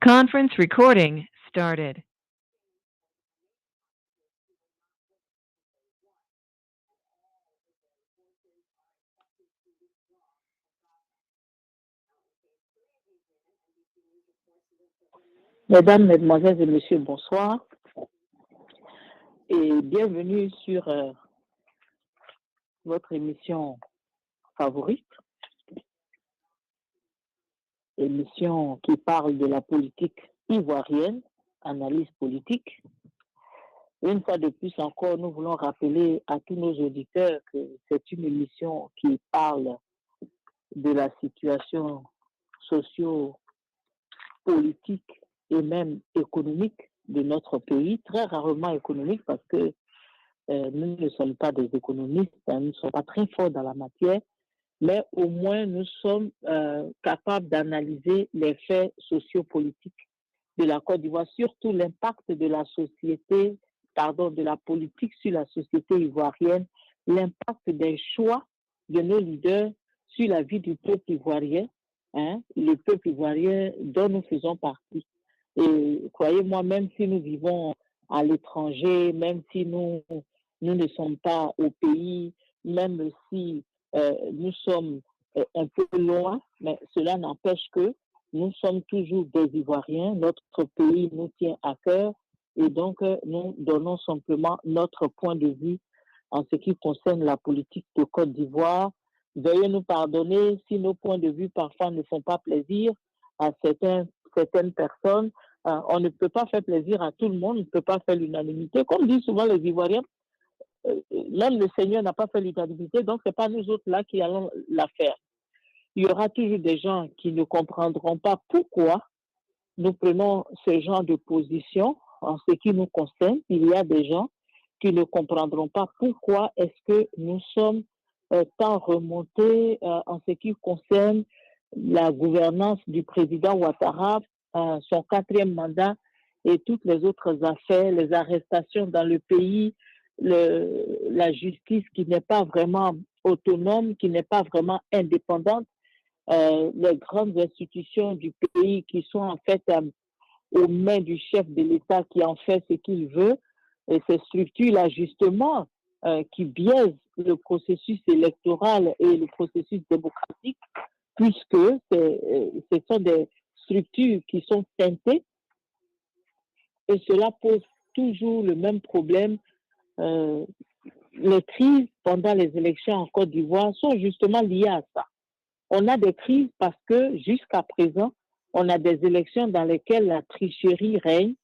Conference recording started. Mesdames, Mesdemoiselles et Messieurs, bonsoir et bienvenue sur votre émission favorite, émission qui parle de la politique ivoirienne, analyse politique. Une fois de plus encore, nous voulons rappeler à tous nos auditeurs que c'est une émission qui parle de la situation socio-politique et même économique de notre pays, très rarement économique parce que nous ne sommes pas des économistes, nous ne sommes pas très forts dans la matière, mais au moins nous sommes capables d'analyser les faits sociopolitiques de la Côte d'Ivoire, surtout l'impact de la société, de la politique sur la société ivoirienne, l'impact des choix de nos leaders sur la vie du peuple ivoirien, le peuple ivoirien dont nous faisons partie. Et croyez-moi, même si nous vivons à l'étranger, même si nous ne sommes pas au pays, même si nous sommes un peu loin, mais cela n'empêche que nous sommes toujours des Ivoiriens, notre pays nous tient à cœur et donc nous donnons simplement notre point de vue en ce qui concerne la politique de Côte d'Ivoire. Veuillez nous pardonner si nos points de vue parfois ne font pas plaisir à certaines personnes. On ne peut pas faire plaisir à tout le monde, on ne peut pas faire l'unanimité. Comme disent souvent les Ivoiriens, même le Seigneur n'a pas fait l'unanimité, donc ce n'est pas nous autres là qui allons la faire. Il y aura toujours des gens qui ne comprendront pas pourquoi nous prenons ce genre de position en ce qui nous concerne. Il y a des gens qui ne comprendront pas pourquoi est-ce que nous sommes tant remontés en ce qui concerne la gouvernance du président Ouattara, son 4e mandat et toutes les autres affaires, les arrestations dans le pays, la justice qui n'est pas vraiment autonome, qui n'est pas vraiment indépendante, les grandes institutions du pays qui sont en fait aux mains du chef de l'État qui en fait ce qu'il veut, et ces structures-là justement qui biaisent le processus électoral et le processus démocratique, puisque ce sont des structures qui sont teintées, et cela pose toujours le même problème. Les crises pendant les élections en Côte d'Ivoire sont justement liées à ça. On a des crises parce que jusqu'à présent, on a des élections dans lesquelles la tricherie règne.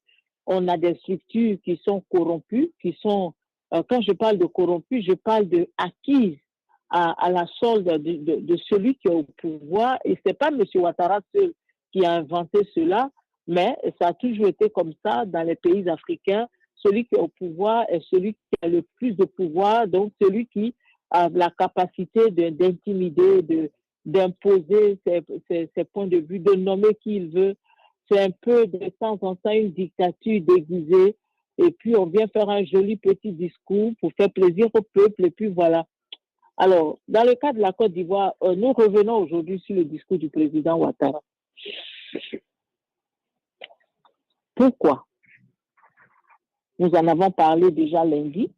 On a des structures qui sont corrompues, quand je parle de corrompues, je parle de acquises à la solde de celui qui est au pouvoir. Et ce n'est pas M. Ouattara seul qui a inventé cela, mais ça a toujours été comme ça dans les pays africains. Celui qui est au pouvoir est celui qui a le plus de pouvoir, donc celui qui a la capacité d'intimider, d'imposer ses points de vue, de nommer qui il veut. C'est un peu de temps en temps une dictature déguisée. Et puis, on vient faire un joli petit discours pour faire plaisir au peuple. Et puis, voilà. Alors, dans le cas de la Côte d'Ivoire, nous revenons aujourd'hui sur le discours du président Ouattara. Pourquoi? Nous en avons parlé déjà lundi,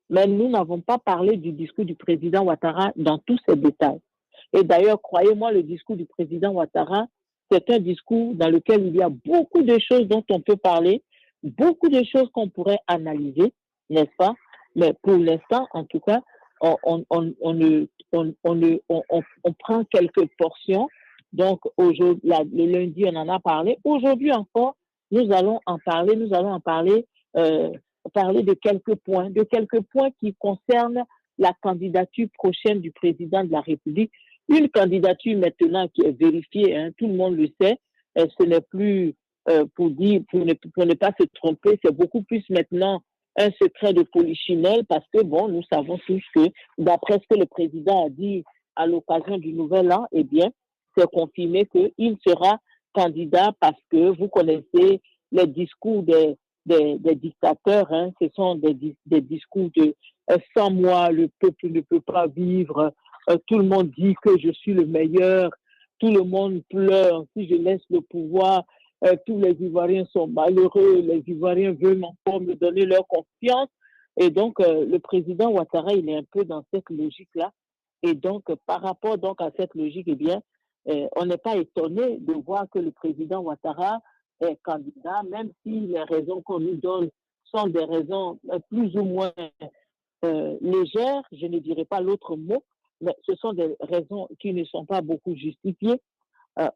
mais nous n'avons pas parlé du discours du président Ouattara dans tous ses détails. Et d'ailleurs, croyez-moi, le discours du président Ouattara, c'est un discours dans lequel il y a beaucoup de choses dont on peut parler, beaucoup de choses qu'on pourrait analyser, n'est-ce pas? Mais pour l'instant, en tout cas, on prend quelques portions. Donc, aujourd'hui, le lundi, on en a parlé. Aujourd'hui encore, nous allons en parler. Nous allons en parler, parler de quelques points qui concernent la candidature prochaine du président de la République. Une candidature maintenant qui est vérifiée, tout le monde le sait, ce n'est plus pour ne pas se tromper, c'est beaucoup plus maintenant un secret de polichinelle parce que bon, nous savons tous que d'après ce que le président a dit à l'occasion du Nouvel An, eh bien, c'est confirmé qu'il sera candidat parce que vous connaissez les discours des dictateurs, ce sont des discours de sans moi, le peuple ne peut pas vivre, tout le monde dit que je suis le meilleur, tout le monde pleure si je laisse le pouvoir, tous les Ivoiriens sont malheureux, les Ivoiriens veulent encore me donner leur confiance. Et donc, le président Ouattara, il est un peu dans cette logique-là. Et donc, par rapport donc à cette logique, eh bien, on n'est pas étonné de voir que le président Ouattara est candidat, même si les raisons qu'on nous donne sont des raisons plus ou moins légères, je ne dirais pas l'autre mot, mais ce sont des raisons qui ne sont pas beaucoup justifiées.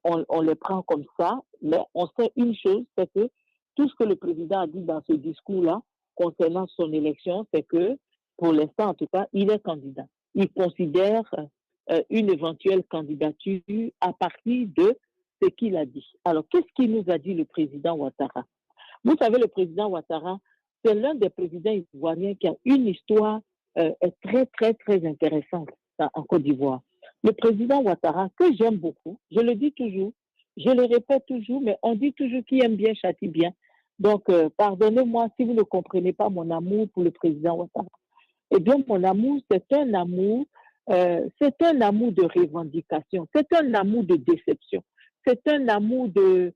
On les prend comme ça, mais on sait une chose, c'est que tout ce que le président a dit dans ce discours-là concernant son élection, c'est que, pour l'instant en tout cas, il est candidat. Il considère une éventuelle candidature à partir de ce qu'il a dit. Alors, qu'est-ce qu'il nous a dit le président Ouattara? Vous savez, le président Ouattara, c'est l'un des présidents ivoiriens qui a une histoire très, très, très intéressante en Côte d'Ivoire. Le président Ouattara, que j'aime beaucoup, je le dis toujours, je le répète toujours, mais on dit toujours qui aime bien châtie bien. Donc, pardonnez-moi si vous ne comprenez pas mon amour pour le président Ouattara. Eh bien, mon amour, c'est un amour de revendication, c'est un amour de déception, c'est un amour de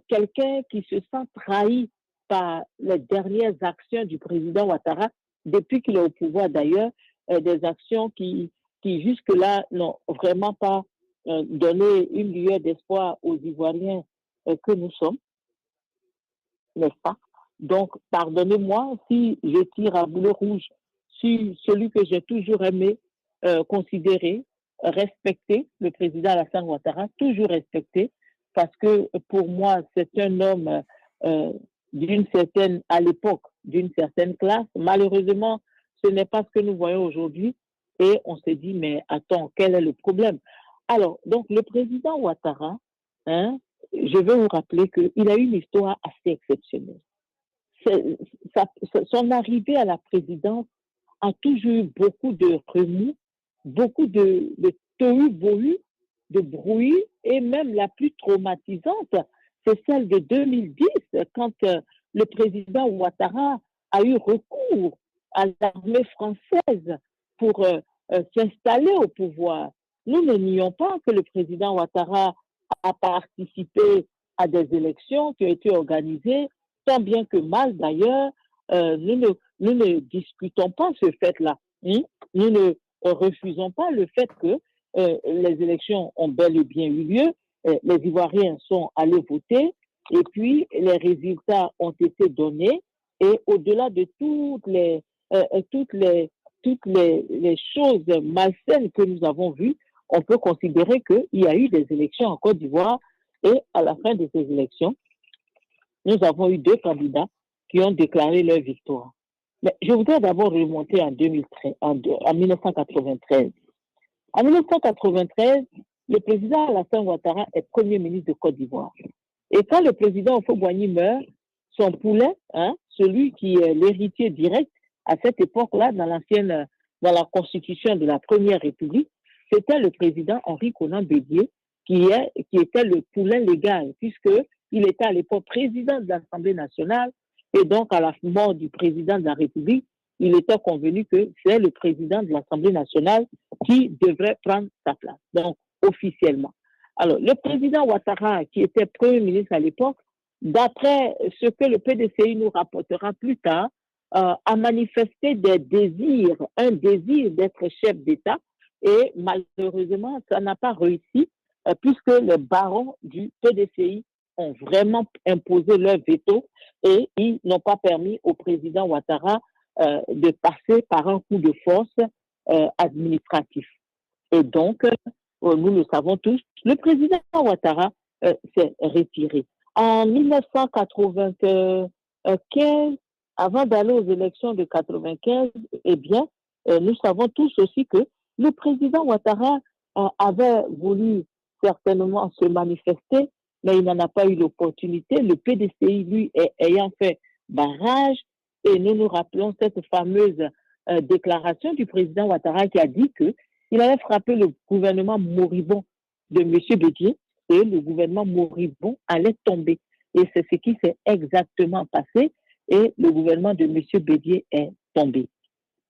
quelqu'un qui se sent trahi par les dernières actions du président Ouattara, depuis qu'il est au pouvoir d'ailleurs, des actions qui jusque-là n'ont vraiment pas donné une lueur d'espoir aux Ivoiriens que nous sommes, n'est-ce pas? Donc, pardonnez-moi si je tire à boulet rouge sur celui que j'ai toujours aimé, considérer, respecter, le président Alassane Ouattara, toujours respecté, parce que pour moi, c'est un homme d'une certaine, à l'époque, d'une certaine classe. Malheureusement, ce n'est pas ce que nous voyons aujourd'hui. Et on se dit, mais attends, quel est le problème? Alors, donc, le président Ouattara, hein, je veux vous rappeler qu'il a une histoire assez exceptionnelle. Son arrivée à la présidence a toujours eu beaucoup de remous, beaucoup de tohu-bohu, de bruit, et même la plus traumatisante, c'est celle de 2010, quand le président Ouattara a eu recours à l'armée française pour s'installer au pouvoir. Nous ne nions pas que le président Ouattara a participé à des élections qui ont été organisées, tant bien que mal d'ailleurs. Nous ne discutons pas ce fait-là. Nous ne refusons pas le fait que les élections ont bel et bien eu lieu, les Ivoiriens sont allés voter, et puis les résultats ont été donnés, et au-delà de toutes les choses malsaines que nous avons vues, on peut considérer qu'il y a eu des élections en Côte d'Ivoire, et à la fin de ces élections, nous avons eu 2 candidats qui ont déclaré leur victoire. Mais je voudrais d'abord remonter en 1993. En 1993, le président Alassane Ouattara est Premier ministre de Côte d'Ivoire. Et quand le président Houphouët-Boigny meurt, son poulet, celui qui est l'héritier direct à cette époque-là, dans la constitution de la Première République, c'était le président Henri Konan Bédié, qui était le poulain légal, puisqu'il était à l'époque président de l'Assemblée nationale, et donc à la mort du président de la République, il était convenu que c'est le président de l'Assemblée nationale qui devrait prendre sa place, donc officiellement. Alors, le président Ouattara, qui était Premier ministre à l'époque, d'après ce que le PDCI nous rapportera plus tard, a manifesté un désir d'être chef d'État, et malheureusement, ça n'a pas réussi, puisque les barons du PDCI ont vraiment imposé leur veto et ils n'ont pas permis au président Ouattara de passer par un coup de force administratif. Et donc, nous le savons tous, le président Ouattara s'est retiré. En 1995, avant d'aller aux élections de 1995, eh bien, nous savons tous aussi que le président Ouattara avait voulu certainement se manifester, mais il n'en a pas eu l'opportunité. Le PDCI, lui, ayant fait barrage, et nous nous rappelons cette fameuse déclaration du président Ouattara qui a dit qu'il allait frapper le gouvernement moribond de M. Bédié, et le gouvernement moribond allait tomber. Et c'est ce qui s'est exactement passé, et le gouvernement de M. Bédié est tombé.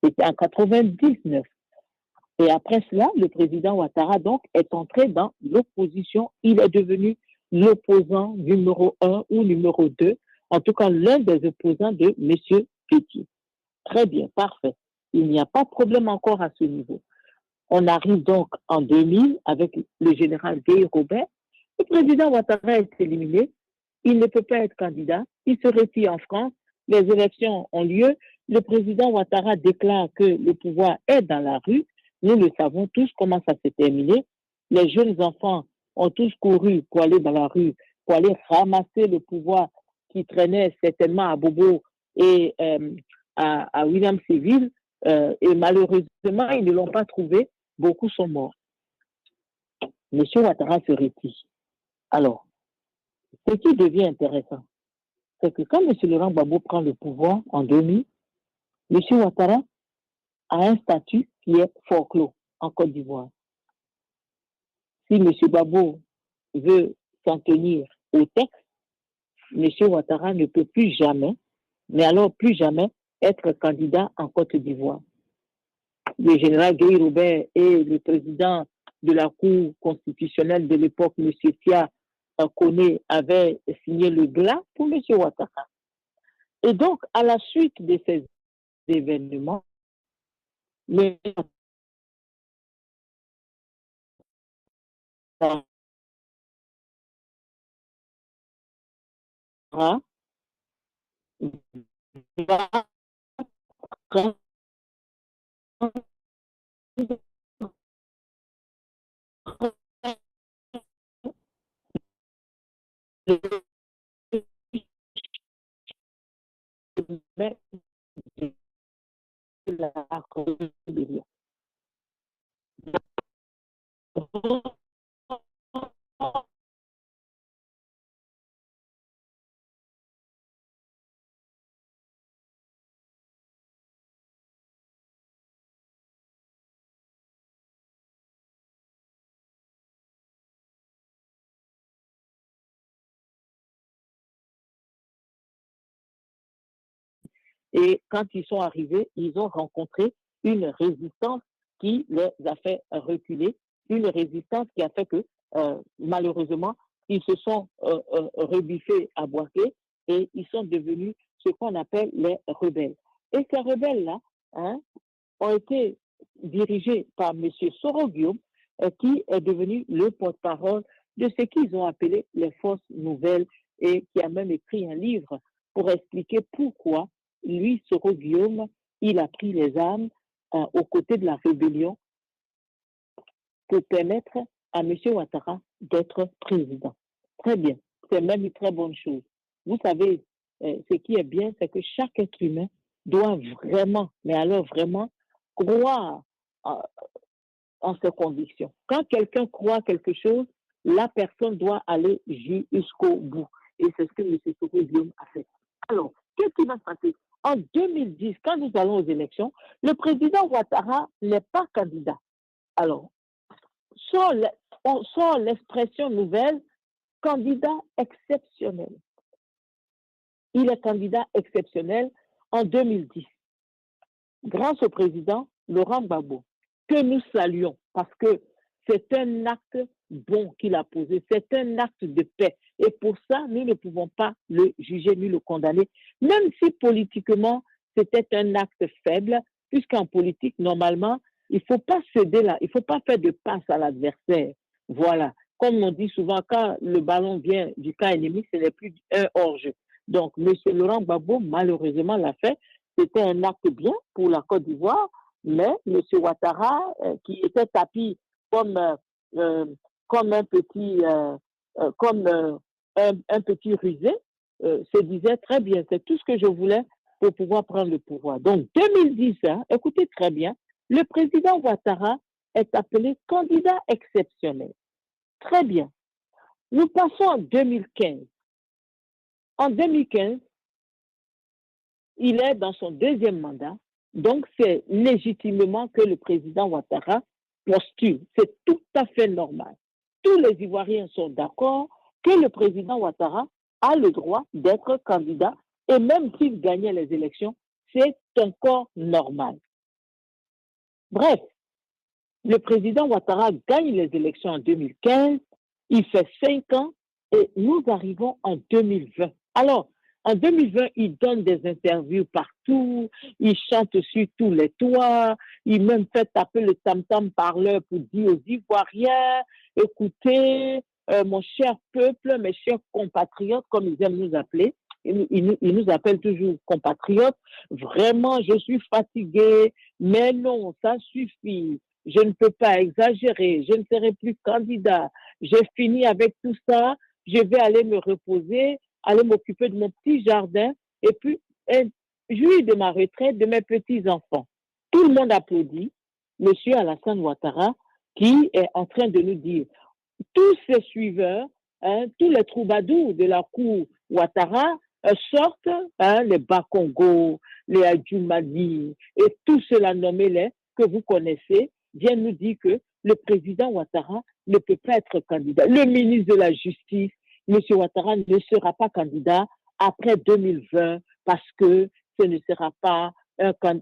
C'était en 1999. Et après cela, le président Ouattara donc est entré dans l'opposition. Il est devenu l'opposant numéro 1 ou numéro 2, en tout cas l'un des opposants de M. Petit. Très bien, parfait. Il n'y a pas de problème encore à ce niveau. On arrive donc en 2000 avec le général Guy Robert. Le président Ouattara est éliminé. Il ne peut pas être candidat. Il se retire en France. Les élections ont lieu. Le président Ouattara déclare que le pouvoir est dans la rue. Nous le savons tous comment ça s'est terminé. Les jeunes enfants ont tous couru pour aller dans la rue, pour aller ramasser le pouvoir qui traînait certainement à Bobo et à William Séville. Et malheureusement, ils ne l'ont pas trouvé. Beaucoup sont morts. M. Ouattara se retire. Alors, ce qui devient intéressant, c'est que quand M. Laurent Gbagbo prend le pouvoir en 2000, M. Ouattara a un statut qui est forclos en Côte d'Ivoire. Si M. Gbagbo veut s'en tenir au texte, M. Ouattara ne peut plus jamais, mais alors plus jamais, être candidat en Côte d'Ivoire. Le général Guy Robert et le président de la Cour constitutionnelle de l'époque, M. Tia Kone, avaient signé le glas pour M. Ouattara. Et donc, à la suite de ces événements, le Et quand ils sont arrivés, ils ont rencontré une résistance qui les a fait reculer, une résistance qui a fait que, malheureusement, ils se sont rebiffés à Boaké et ils sont devenus ce qu'on appelle les rebelles. Et ces rebelles-là ont été dirigés par M. Soro Guillaume, qui est devenu le porte-parole de ce qu'ils ont appelé les forces nouvelles et qui a même écrit un livre pour expliquer pourquoi lui, Soro Guillaume, il a pris les armes aux côtés de la rébellion pour permettre à M. Ouattara d'être président. Très bien, c'est même une très bonne chose. Vous savez, ce qui est bien, c'est que chaque être humain doit vraiment, mais alors vraiment, croire en ses convictions. Quand quelqu'un croit quelque chose, la personne doit aller jusqu'au bout. Et c'est ce que M. Soro Guillaume a fait. Alors, qu'est-ce qui va se passer? En 2010, quand nous allons aux élections, le président Ouattara n'est pas candidat. Alors, on sort l'expression nouvelle, candidat exceptionnel. Il est candidat exceptionnel en 2010, grâce au président Laurent Gbagbo, que nous saluons parce que c'est un acte bon qu'il a posé, c'est un acte de paix. Et pour ça, nous ne pouvons pas le juger ni le condamner, même si politiquement, c'était un acte faible, puisqu'en politique, normalement, il ne faut pas céder là, il ne faut pas faire de passe à l'adversaire. Voilà. Comme on dit souvent, quand le ballon vient du camp ennemi, ce n'est plus un hors-jeu. Donc, M. Laurent Gbagbo, malheureusement, l'a fait. C'était un acte bien pour la Côte d'Ivoire, mais M. Ouattara, qui était tapis comme un petit un petit rusé, se disait très bien, c'est tout ce que je voulais pour pouvoir prendre le pouvoir. Donc 2010, écoutez très bien, le président Ouattara est appelé candidat exceptionnel. Très bien. Nous passons en 2015. En 2015, il est dans son deuxième mandat, donc c'est légitimement que le président Ouattara postule. C'est tout à fait normal. Tous les Ivoiriens sont d'accord que le président Ouattara a le droit d'être candidat et même s'il gagnait les élections, c'est encore normal. Bref, le président Ouattara gagne les élections en 2015, il fait 5 ans Et nous arrivons en 2020. Alors, en 2020, il donne des interviews partout, il chante sur tous les toits, il même fait taper le tam-tam parleur pour dire aux Ivoiriens, écoutez, mon cher peuple, mes chers compatriotes, comme ils aiment nous appeler, ils nous appellent toujours compatriotes, vraiment, je suis fatigué, mais non, ça suffit, je ne peux pas exagérer, je ne serai plus candidat, j'ai fini avec tout ça, je vais aller me reposer, aller m'occuper de mon petit jardin et puis jouir de ma retraite, de mes petits-enfants. Tout le monde applaudit Monsieur Alassane Ouattara qui est en train de nous dire tous ses suiveurs, tous les troubadours de la cour Ouattara sortent, les Bakongo, les Adjumani et tous ceux-là nommés-les que vous connaissez, viennent nous dire que le président Ouattara ne peut pas être candidat. Le ministre de la Justice, M. Ouattara, ne sera pas candidat après 2020 parce que ce ne sera pas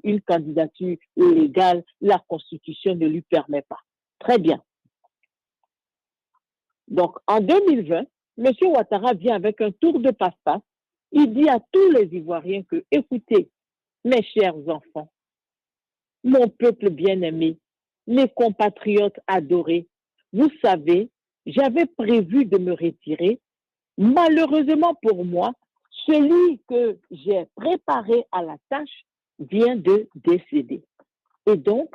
une candidature légale. La Constitution ne lui permet pas. Très bien. Donc, en 2020, M. Ouattara vient avec un tour de passe-passe. Il dit à tous les Ivoiriens que, écoutez, mes chers enfants, mon peuple bien-aimé, mes compatriotes adorés, vous savez, j'avais prévu de me retirer. Malheureusement pour moi, celui que j'ai préparé à la tâche vient de décéder. Et donc,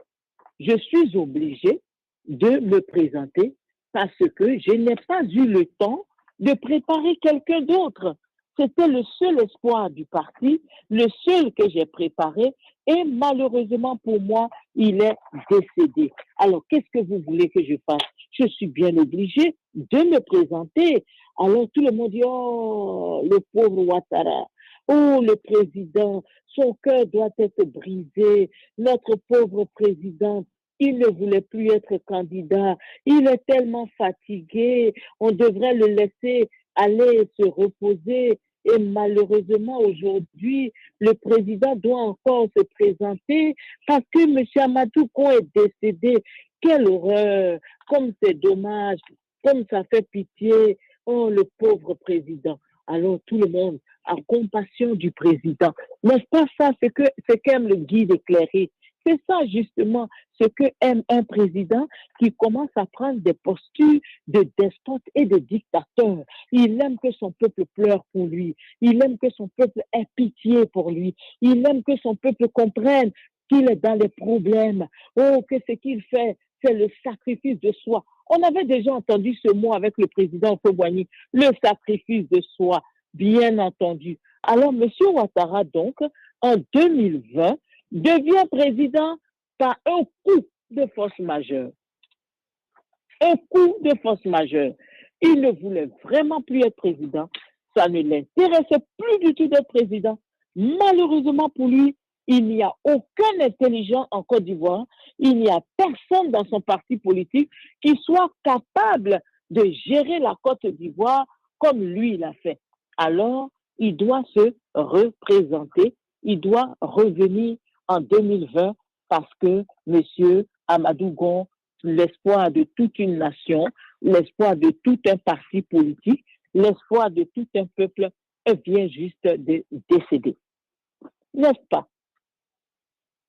je suis obligé de me présenter parce que je n'ai pas eu le temps de préparer quelqu'un d'autre. C'était le seul espoir du parti, le seul que j'ai préparé et malheureusement pour moi, il est décédé. Alors, qu'est-ce que vous voulez que je fasse? Je suis bien obligé de me présenter. Alors, tout le monde dit, oh, le pauvre Ouattara, oh, le président, son cœur doit être brisé, notre pauvre président. Il ne voulait plus être candidat. Il est tellement fatigué. On devrait le laisser aller se reposer. Et malheureusement, aujourd'hui, le président doit encore se présenter parce que M. Amadou Kon est décédé. Quelle horreur! Comme c'est dommage, comme ça fait pitié. Oh, le pauvre président. Alors, tout le monde a compassion du président. N'est-ce pas ça, ce qu'aime le guide éclairé? C'est ça, justement, ce que aime un président qui commence à prendre des postures de despote et de dictateur. Il aime que son peuple pleure pour lui. Il aime que son peuple ait pitié pour lui. Il aime que son peuple comprenne qu'il est dans les problèmes. Oh, que ce qu'il fait, c'est le sacrifice de soi. On avait déjà entendu ce mot avec le président Fobouani, le sacrifice de soi, bien entendu. Alors, M. Ouattara, donc, en 2020, devient président par un coup de force majeure. Un coup de force majeure. Il ne voulait vraiment plus être président. Ça ne l'intéressait plus du tout d'être président. Malheureusement pour lui, il n'y a aucun intelligent en Côte d'Ivoire. Il n'y a personne dans son parti politique qui soit capable de gérer la Côte d'Ivoire comme lui l'a fait. Alors, il doit se représenter. Il doit revenir en 2020 parce que M. Amadou Kon, l'espoir de toute une nation, l'espoir de tout un parti politique, l'espoir de tout un peuple vient juste de décéder. N'est-ce pas?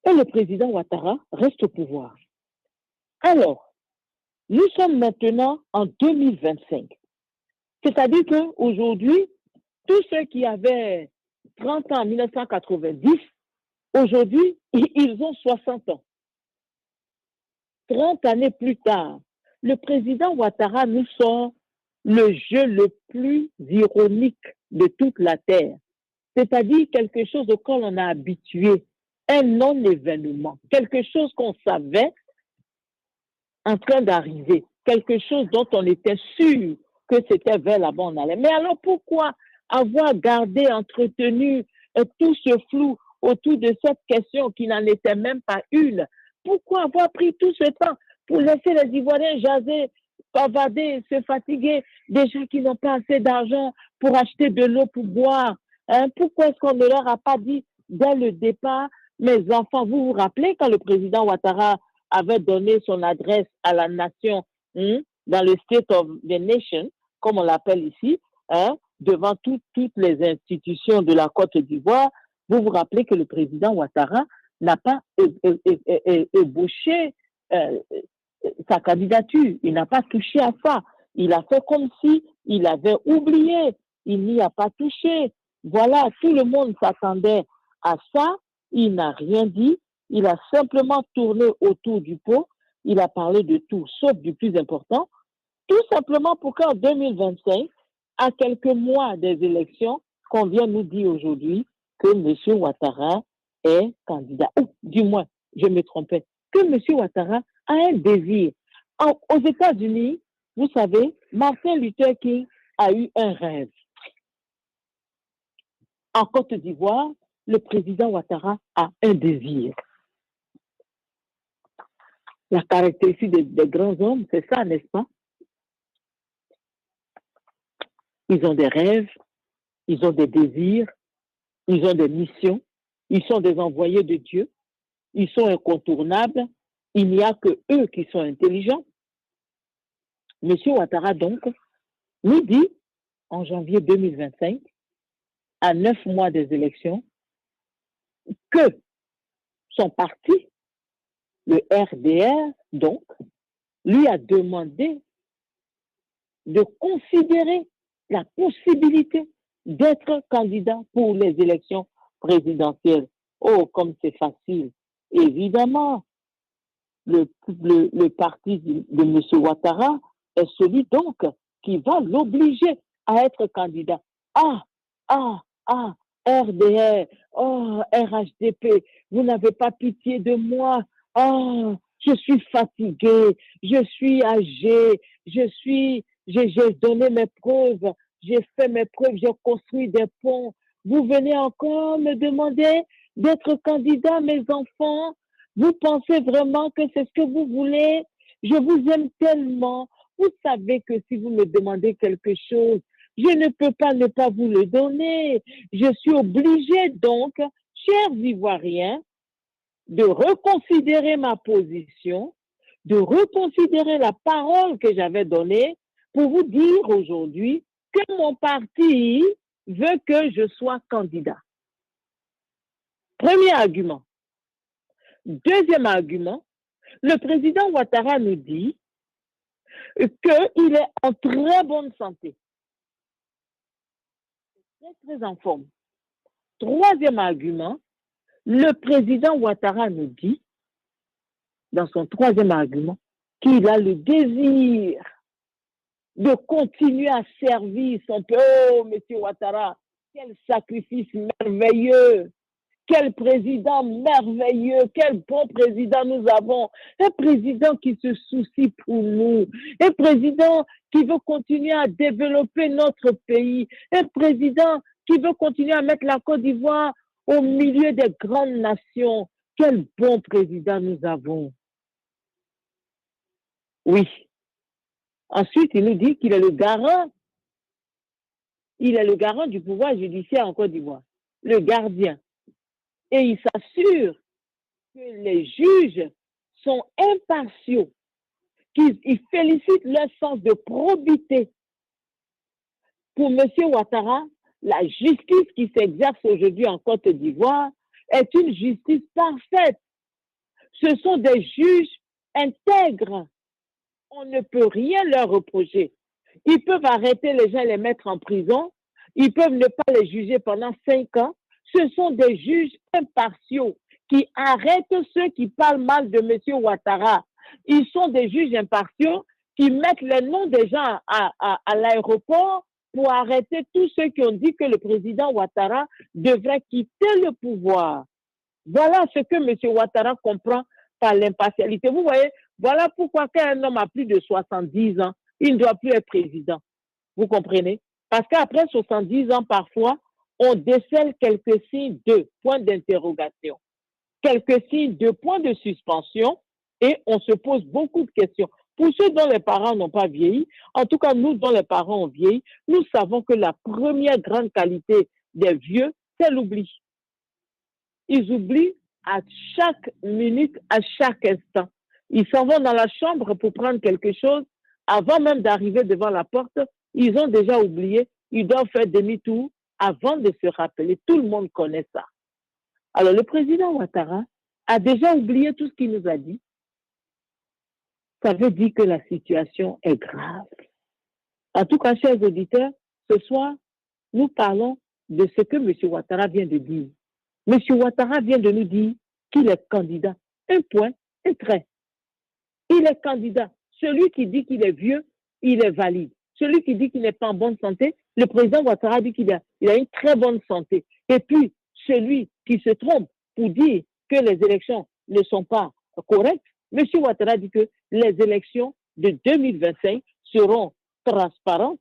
Et le président Ouattara reste au pouvoir. Alors, nous sommes maintenant en 2025. C'est-à-dire qu'aujourd'hui, tous ceux qui avaient 30 ans en 1990, aujourd'hui, ils ont 60 ans. 30 années plus tard, le président Ouattara nous sort le jeu le plus ironique de toute la Terre. C'est-à-dire quelque chose auquel on a habitué, un non-événement, quelque chose qu'on savait en train d'arriver, quelque chose dont on était sûr que c'était vers là-bas on allait. Mais alors pourquoi avoir gardé, entretenu tout ce flou autour de cette question qui n'en était même pas une? Pourquoi avoir pris tout ce temps pour laisser les Ivoiriens jaser, pavader, se fatiguer, des gens qui n'ont pas assez d'argent pour acheter de l'eau pour boire? Pourquoi est-ce qu'on ne leur a pas dit dès le départ, mes enfants, vous vous rappelez quand le président Ouattara avait donné son adresse à la nation dans le State of the Nation, comme on l'appelle ici, hein, devant toutes les institutions de la Côte d'Ivoire. Vous vous rappelez que le président Ouattara n'a pas ébauché sa candidature. Il n'a pas touché à ça. Il a fait comme si il avait oublié. Il n'y a pas touché. Voilà, tout le monde s'attendait à ça. Il n'a rien dit. Il a simplement tourné autour du pot. Il a parlé de tout, sauf du plus important. Tout simplement pour qu'en 2025, à quelques mois des élections, qu'on vient nous dire aujourd'hui que M. Ouattara est candidat. Ou du moins, je me trompais, que M. Ouattara a un désir. Aux États-Unis, vous savez, Martin Luther King a eu un rêve. En Côte d'Ivoire, le président Ouattara a un désir. La caractéristique des grands hommes, c'est ça, n'est-ce pas? Ils ont des rêves, ils ont des désirs, ils ont des missions, ils sont des envoyés de Dieu, ils sont incontournables, il n'y a que eux qui sont intelligents. Monsieur Ouattara, donc, nous dit, en janvier 2025, à 9 mois des élections, que son parti, le RDR, donc, lui a demandé de considérer la possibilité d'être candidat pour les élections présidentielles. Oh, comme c'est facile. Évidemment, le parti de M. Ouattara est celui donc qui va l'obliger à être candidat. RDR, oh, RHDP, vous n'avez pas pitié de moi. Oh, je suis fatigué, je suis âgé, j'ai donné mes preuves, j'ai fait mes preuves, j'ai construit des ponts. Vous venez encore me demander d'être candidat, mes enfants? Vous pensez vraiment que c'est ce que vous voulez? Je vous aime tellement. Vous savez que si vous me demandez quelque chose, je ne peux pas ne pas vous le donner. Je suis obligée donc, chers Ivoiriens, de reconsidérer ma position, de reconsidérer la parole que j'avais donnée pour vous dire aujourd'hui que mon parti veut que je sois candidat. Premier argument. Deuxième argument, le président Ouattara nous dit qu'il est en très bonne santé. Très, très en forme. Troisième argument, le président Ouattara nous dit, dans son troisième argument, qu'il a le désir de continuer à servir son peuple. Oh, M. Ouattara, quel sacrifice merveilleux! Quel président merveilleux, quel bon président nous avons. Un président qui se soucie pour nous. Un président qui veut continuer à développer notre pays. Un président qui veut continuer à mettre la Côte d'Ivoire au milieu des grandes nations. Quel bon président nous avons. Oui. Ensuite, il nous dit qu'il est le garant. Il est le garant du pouvoir judiciaire en Côte d'Ivoire. Le gardien. Et il s'assure que les juges sont impartiaux, qu'ils félicitent leur sens de probité. Pour M. Ouattara, la justice qui s'exerce aujourd'hui en Côte d'Ivoire est une justice parfaite. Ce sont des juges intègres. On ne peut rien leur reprocher. Ils peuvent arrêter les gens et les mettre en prison. Ils peuvent ne pas les juger pendant 5 ans. Ce sont des juges impartiaux qui arrêtent ceux qui parlent mal de M. Ouattara. Ils sont des juges impartiaux qui mettent les noms des gens à l'aéroport pour arrêter tous ceux qui ont dit que le président Ouattara devrait quitter le pouvoir. Voilà ce que M. Ouattara comprend par l'impartialité. Vous voyez, voilà pourquoi quand un homme a plus de 70 ans, il ne doit plus être président. Vous comprenez? Parce qu'après 70 ans, parfois, on décèle quelques signes de points d'interrogation, quelques signes de points de suspension et on se pose beaucoup de questions. Pour ceux dont les parents n'ont pas vieilli, en tout cas nous dont les parents ont vieilli, nous savons que la première grande qualité des vieux, c'est l'oubli. Ils oublient à chaque minute, à chaque instant. Ils s'en vont dans la chambre pour prendre quelque chose. Avant même d'arriver devant la porte, Ils ont déjà oublié. Ils doivent faire demi-tour avant de se rappeler. Tout le monde connaît ça. Alors, le président Ouattara a déjà oublié tout ce qu'il nous a dit. Ça veut dire que la situation est grave. En tout cas, chers auditeurs, ce soir, nous parlons de ce que M. Ouattara vient de dire. M. Ouattara vient de nous dire qu'il est candidat. Un point, un trait. Il est candidat. Celui qui dit qu'il est vieux, il est valide. Celui qui dit qu'il n'est pas en bonne santé, le président Ouattara dit qu'il a une très bonne santé. Et puis, celui qui se trompe pour dire que les élections ne sont pas correctes, M. Ouattara dit que les élections de 2025 seront transparentes,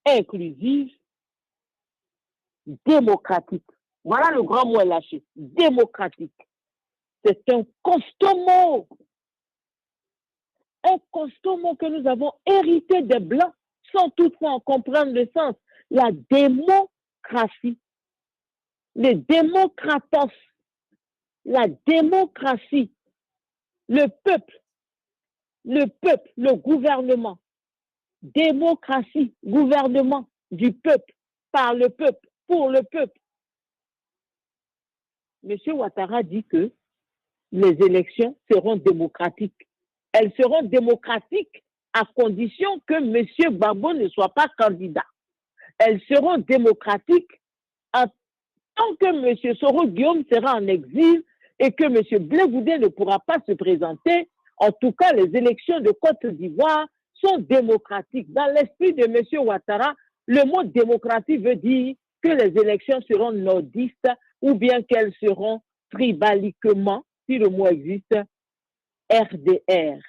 inclusives, démocratiques. Voilà le grand mot lâché, démocratique. C'est un costaud mot. Un costaud mot que nous avons hérité des Blancs sans toutefois en comprendre le sens. La démocratie. Les démocratos. La démocratie. Le peuple, le gouvernement. Démocratie, gouvernement du peuple, par le peuple, pour le peuple. M. Ouattara dit que les élections seront démocratiques. Elles seront démocratiques à condition que M. Gbagbo ne soit pas candidat. Elles seront démocratiques tant que M. Soro-Guillaume sera en exil et que M. Blé Goudé ne pourra pas se présenter. En tout cas, les élections de Côte d'Ivoire sont démocratiques. Dans l'esprit de M. Ouattara, le mot démocratie veut dire que les élections seront nordistes ou bien qu'elles seront tribaliquement, si le mot existe, RDR.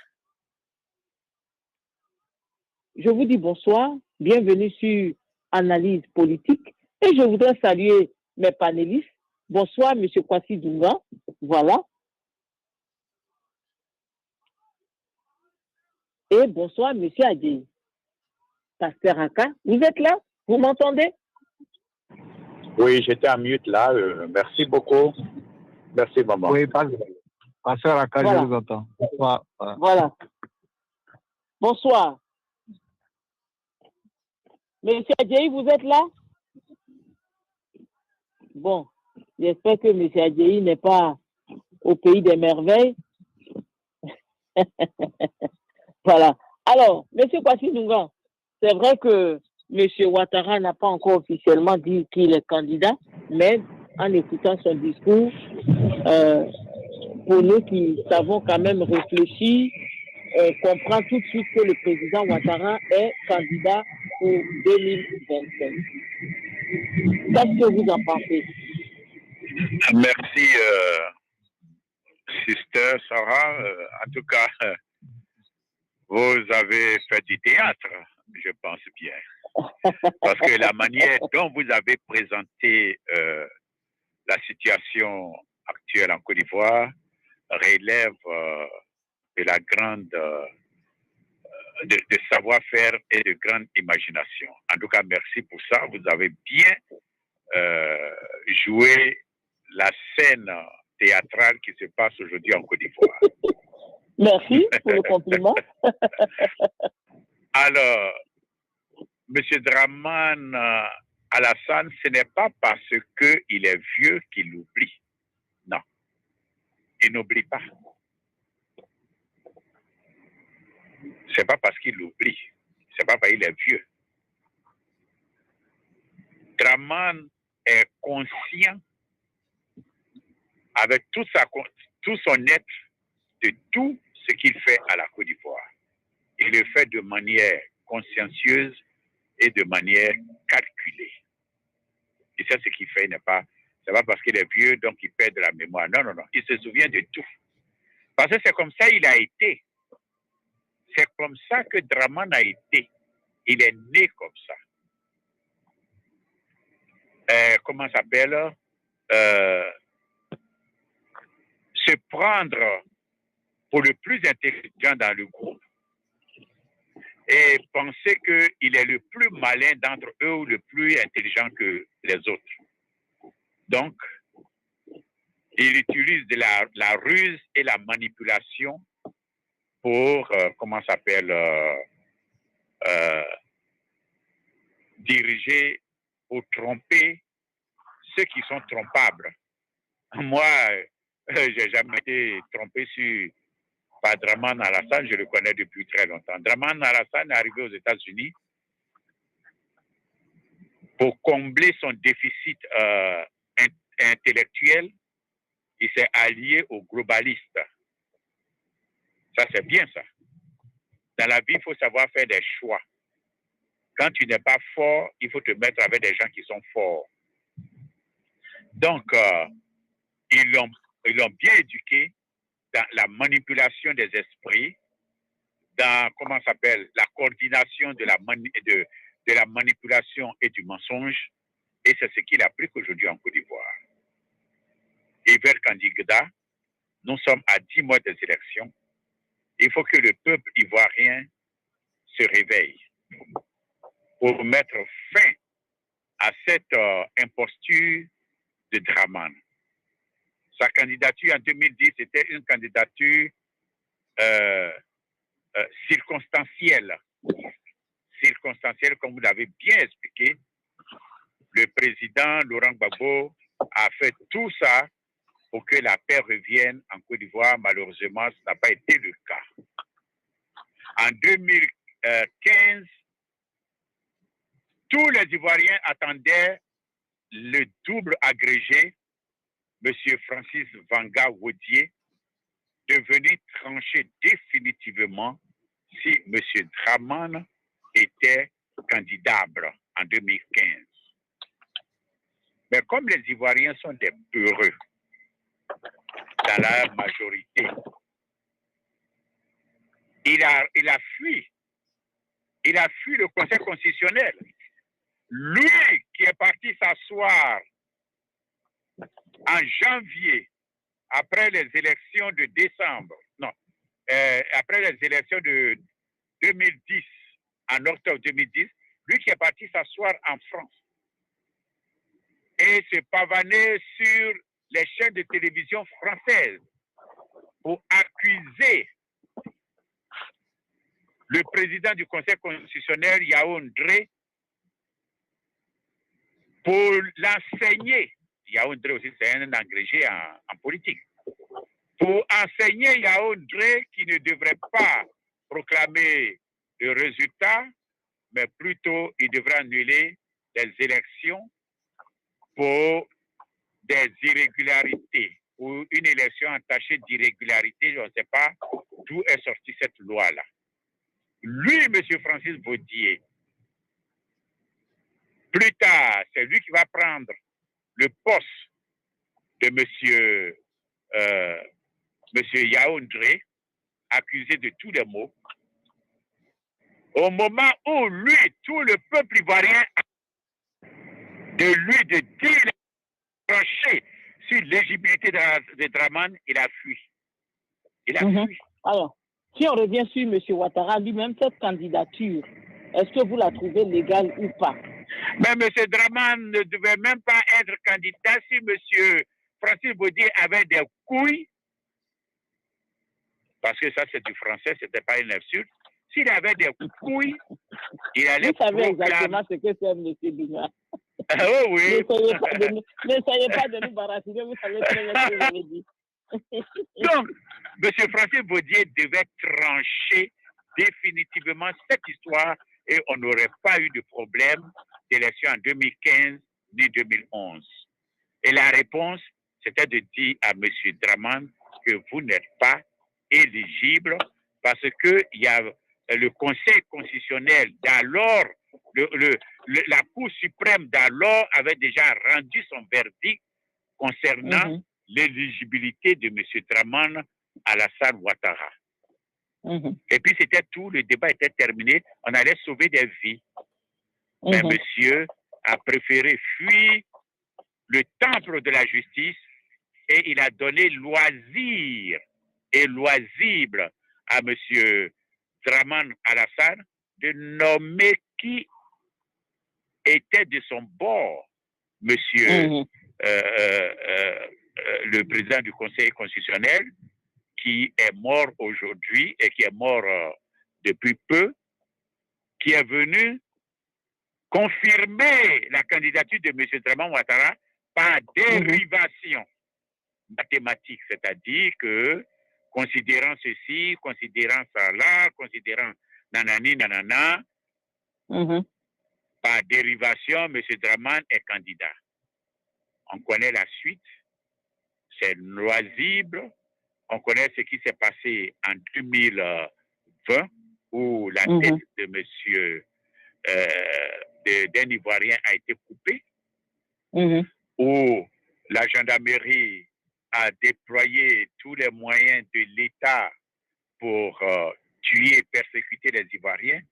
Je vous dis bonsoir, bienvenue sur Analyse politique et je voudrais saluer mes panélistes. Bonsoir, M. Kwasi Dunga. Voilà. Et bonsoir, M. Adjei. Pasteur Aka, vous êtes là? Vous m'entendez? Oui, j'étais en mute là. Merci beaucoup. Merci, maman. Oui, Pasteur Aka, voilà. Je vous entends. Bonsoir. Voilà. Bonsoir. Monsieur Adjei, vous êtes là? Bon, j'espère que M. Adjei n'est pas au pays des merveilles. Voilà. Alors, M. Kwasi Dunga, c'est vrai que M. Ouattara n'a pas encore officiellement dit qu'il est candidat, mais en écoutant son discours, pour nous qui savons quand même réfléchir, on comprend tout de suite que le président Ouattara est candidat pour 2025. Qu'est-ce que vous en pensez? Merci, Sister Sarah. En tout cas, vous avez fait du théâtre, je pense bien. Parce que la manière dont vous avez présenté la situation actuelle en Côte d'Ivoire relève de la grande de savoir-faire et de grande imagination. En tout cas, merci pour ça. Vous avez bien joué la scène théâtrale qui se passe aujourd'hui en Côte d'Ivoire. Merci pour le compliment. Alors, M. Dramane Alassane, ce n'est pas parce qu'il est vieux qu'il oublie. Non, il n'oublie pas. C'est pas parce qu'il oublie, c'est pas parce qu'il est vieux. Dramane est conscient avec tout son être de tout ce qu'il fait à la Côte d'Ivoire. Il le fait de manière consciencieuse et de manière calculée. Et ça, ce qu'il fait, c'est pas parce qu'il est vieux, donc il perd de la mémoire. Non, non, non. Il se souvient de tout. Parce que c'est comme ça qu'il a été. C'est comme ça que Dramane a été. Il est né comme ça. Comment ça s'appelle? Se prendre pour le plus intelligent dans le groupe et penser qu'il est le plus malin d'entre eux ou le plus intelligent que les autres. Donc, il utilise de la ruse et la manipulation pour, comment ça s'appelle, dirigé pour tromper ceux qui sont trompables. Moi, j'ai jamais été trompé par Draman Alassane, je le connais depuis très longtemps. Draman Alassane est arrivé aux États-Unis pour combler son déficit intellectuel. Il s'est allié aux globalistes. Ça, c'est bien ça. Dans la vie, il faut savoir faire des choix. Quand tu n'es pas fort, il faut te mettre avec des gens qui sont forts. Donc, ils l'ont bien éduqué dans la manipulation des esprits, dans, comment ça s'appelle, la coordination de la manipulation et du mensonge. Et c'est ce qu'il applique aujourd'hui en Côte d'Ivoire. Et vers Kandigda, nous sommes à 10 mois des élections. Il faut que le peuple ivoirien se réveille pour mettre fin à cette imposture de Draman. Sa candidature en 2010 était une candidature circonstancielle. Circonstancielle, comme vous l'avez bien expliqué. Le président Laurent Gbagbo a fait tout ça pour que la paix revienne en Côte d'Ivoire. Malheureusement, ce n'a pas été le cas. En 2015, tous les Ivoiriens attendaient le double agrégé, M. Francis Vanga Wodier, de venir trancher définitivement si M. Draman était candidable en 2015. Mais comme les Ivoiriens sont des peureux, dans la majorité, il a fui. Il a fui le Conseil constitutionnel. Lui qui est parti s'asseoir en janvier, après les élections de décembre, après les élections de 2010, en octobre 2010, lui qui est parti s'asseoir en France et se pavaner sur les chaînes de télévision françaises pour accuser le président du Conseil constitutionnel, Yao Ndré, pour l'enseigner. Yao Ndré aussi, c'est un agrégé en politique. Pour enseigner Yao Ndré qui ne devrait pas proclamer le résultat, mais plutôt il devrait annuler les élections pour des irrégularités, ou une élection entachée d'irrégularités, je ne sais pas d'où est sortie cette loi-là. Lui, M. Francis Vodier, plus tard, c'est lui qui va prendre le poste de monsieur Yao Ndré, accusé de tous les maux. Au moment où lui, tout le peuple ivoirien, de lui de dire tranché sur l'éligibilité de Draman, il a fui. Il a fui. Alors, si on revient sur M. Ouattara lui-même, cette candidature, est-ce que vous la trouvez légale ou pas? Mais M. Draman ne devait même pas être candidat si M. Francis Vodier avait des couilles, parce que ça c'est du français, ce n'était pas une insulte. S'il avait des couilles, il allait proclamer... Vous savez exactement ce que c'est, M. Bina. Oh oui. N'essayez pas de nous baratiner, vous savez très bien ce que vous avez dit. Donc, M. Francis Vodier devait trancher définitivement cette histoire et on n'aurait pas eu de problème d'élection en 2015 ni 2011. Et la réponse, c'était de dire à M. Draman que vous n'êtes pas éligible parce que il y a le Conseil constitutionnel d'alors, la Cour suprême d'alors avait déjà rendu son verdict concernant l'éligibilité de M. Draman Alassane Ouattara. Et puis c'était tout, le débat était terminé, on allait sauver des vies. Mais monsieur a préféré fuir le temple de la justice et il a donné loisir et loisible à monsieur Draman Alassane de nommer qui était de son bord, monsieur le président du Conseil constitutionnel, qui est mort aujourd'hui et qui est mort depuis peu, qui est venu confirmer la candidature de M. Draman Ouattara par dérivation mathématique, c'est-à-dire que, considérant ceci, considérant ça là, considérant nanani, nanana, par dérivation, M. Draman est candidat. On connaît la suite, c'est loisible, on connaît ce qui s'est passé en 2020, où la tête de monsieur d'un Ivoirien a été coupée, où la gendarmerie a déployé tous les moyens de l'État pour tuer et persécuter les Ivoiriens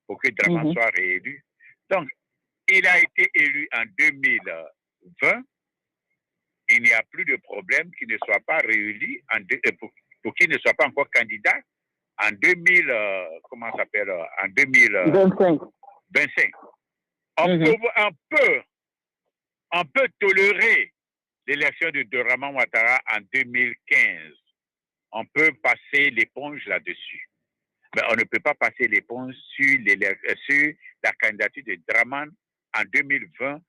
pour que Draman soit réélu. Donc, il a été élu en 2020. Il n'y a plus de problème qu'il ne soit pas réélu pour qu'il ne soit pas encore candidat en 2025. On peut tolérer l'élection de Draman Ouattara en 2015. On peut passer l'éponge là-dessus. Mais on ne peut pas passer l'éponge sur la candidature de Draman en 2020,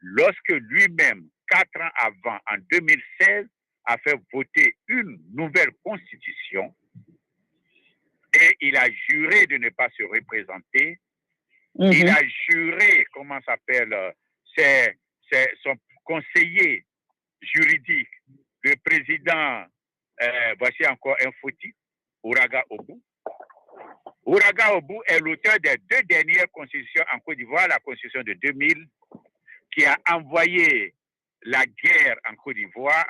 lorsque lui-même, 4 ans avant, en 2016, a fait voter une nouvelle constitution et il a juré de ne pas se représenter. Il a juré, c'est son conseiller juridique, le président, voici encore un fautif, Ouraga Obou. Ouraga Obou est l'auteur des 2 dernières constitutions en Côte d'Ivoire, la constitution de 2000, qui a envoyé la guerre en Côte d'Ivoire,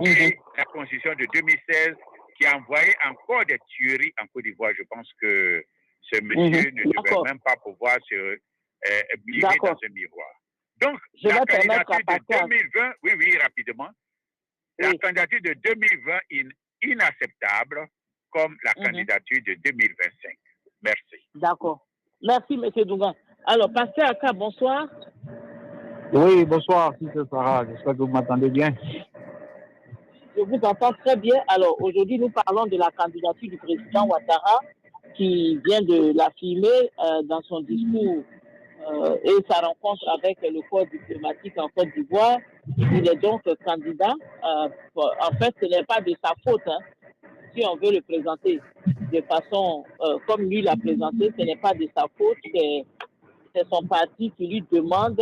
et la constitution de 2016, qui a envoyé encore des tueries en Côte d'Ivoire. Je pense que ce monsieur ne devait même pas pouvoir se mirer dans ce miroir. Donc, la candidature de 2020, oui, rapidement, la candidature de 2020 est inacceptable comme la candidature de 2025. Merci. D'accord. Merci, M. Dougan. Alors, Pasteur Aka, bonsoir. Oui, bonsoir, Sister Sarah. J'espère que vous m'entendez bien. Je vous entends très bien. Alors, aujourd'hui, nous parlons de la candidature du président Ouattara qui vient de l'affirmer dans son discours et sa rencontre avec le corps diplomatique en Côte d'Ivoire. Il est donc candidat. En fait, ce n'est pas de sa faute. Si on veut le présenter de façon comme lui l'a présenté, ce n'est pas de sa faute. C'est son parti qui lui demande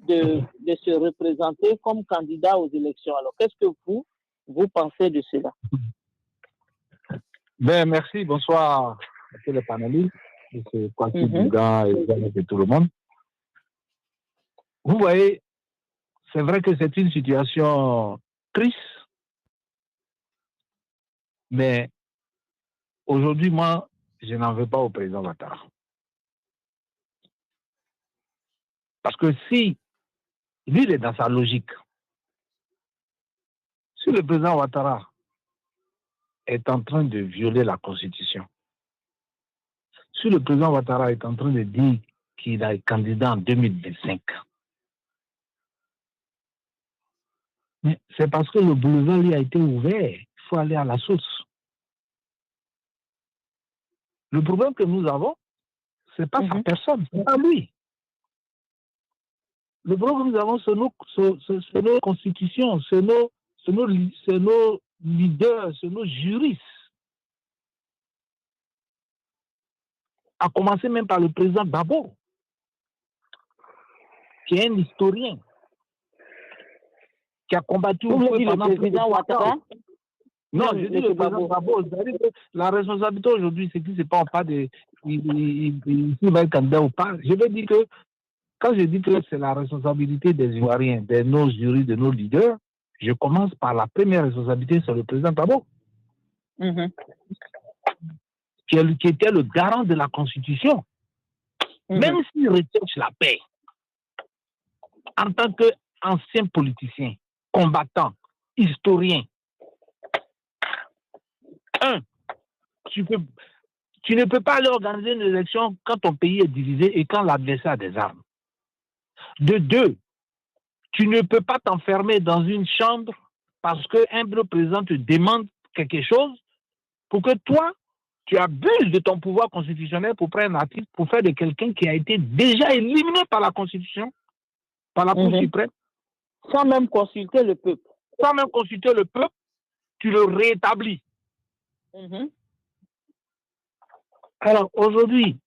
de se représenter comme candidat aux élections. Alors, qu'est-ce que vous pensez de cela? Ben, merci. Bonsoir à tous les panélistes, M. Kwasi Dougan et tout le monde. Vous voyez, c'est vrai que c'est une situation triste, mais aujourd'hui, moi, je n'en veux pas au président Ouattara. Parce que si lui, il est dans sa logique, si le président Ouattara est en train de violer la Constitution, si le président Ouattara est en train de dire qu'il est candidat en 2025, c'est parce que le boulevard lui a été ouvert. Il faut aller à la source. Le problème que nous avons, ce n'est pas sa personne, ce n'est pas lui. Le problème que nous avons, c'est nos constitutions, c'est nos leaders, c'est nos juristes. À commencer même par le président Babo, qui est un historien, qui a combattu le président Ouattara. Non, je dis le président Babo. La responsabilité aujourd'hui, c'est qu'il ne sait pas, on parle de s'il va être candidat ou pas. Je veux dire que quand je dis que c'est la responsabilité des Ivoiriens, de nos jurys, de nos leaders, je commence par la première responsabilité sur le président Babo, qui était le garant de la Constitution. Même s'il recherche la paix, en tant qu'ancien politicien, combattant, historien, tu ne peux pas aller organiser une élection quand ton pays est divisé et quand l'adversaire a des armes. De 2, tu ne peux pas t'enfermer dans une chambre parce qu'un président te demande quelque chose pour que toi, tu abuses de ton pouvoir constitutionnel pour prendre un article, pour faire de quelqu'un qui a été déjà éliminé par la Constitution, par la Cour suprême. Sans même consulter le peuple. Sans même consulter le peuple, tu le rétablis. Alors, aujourd'hui,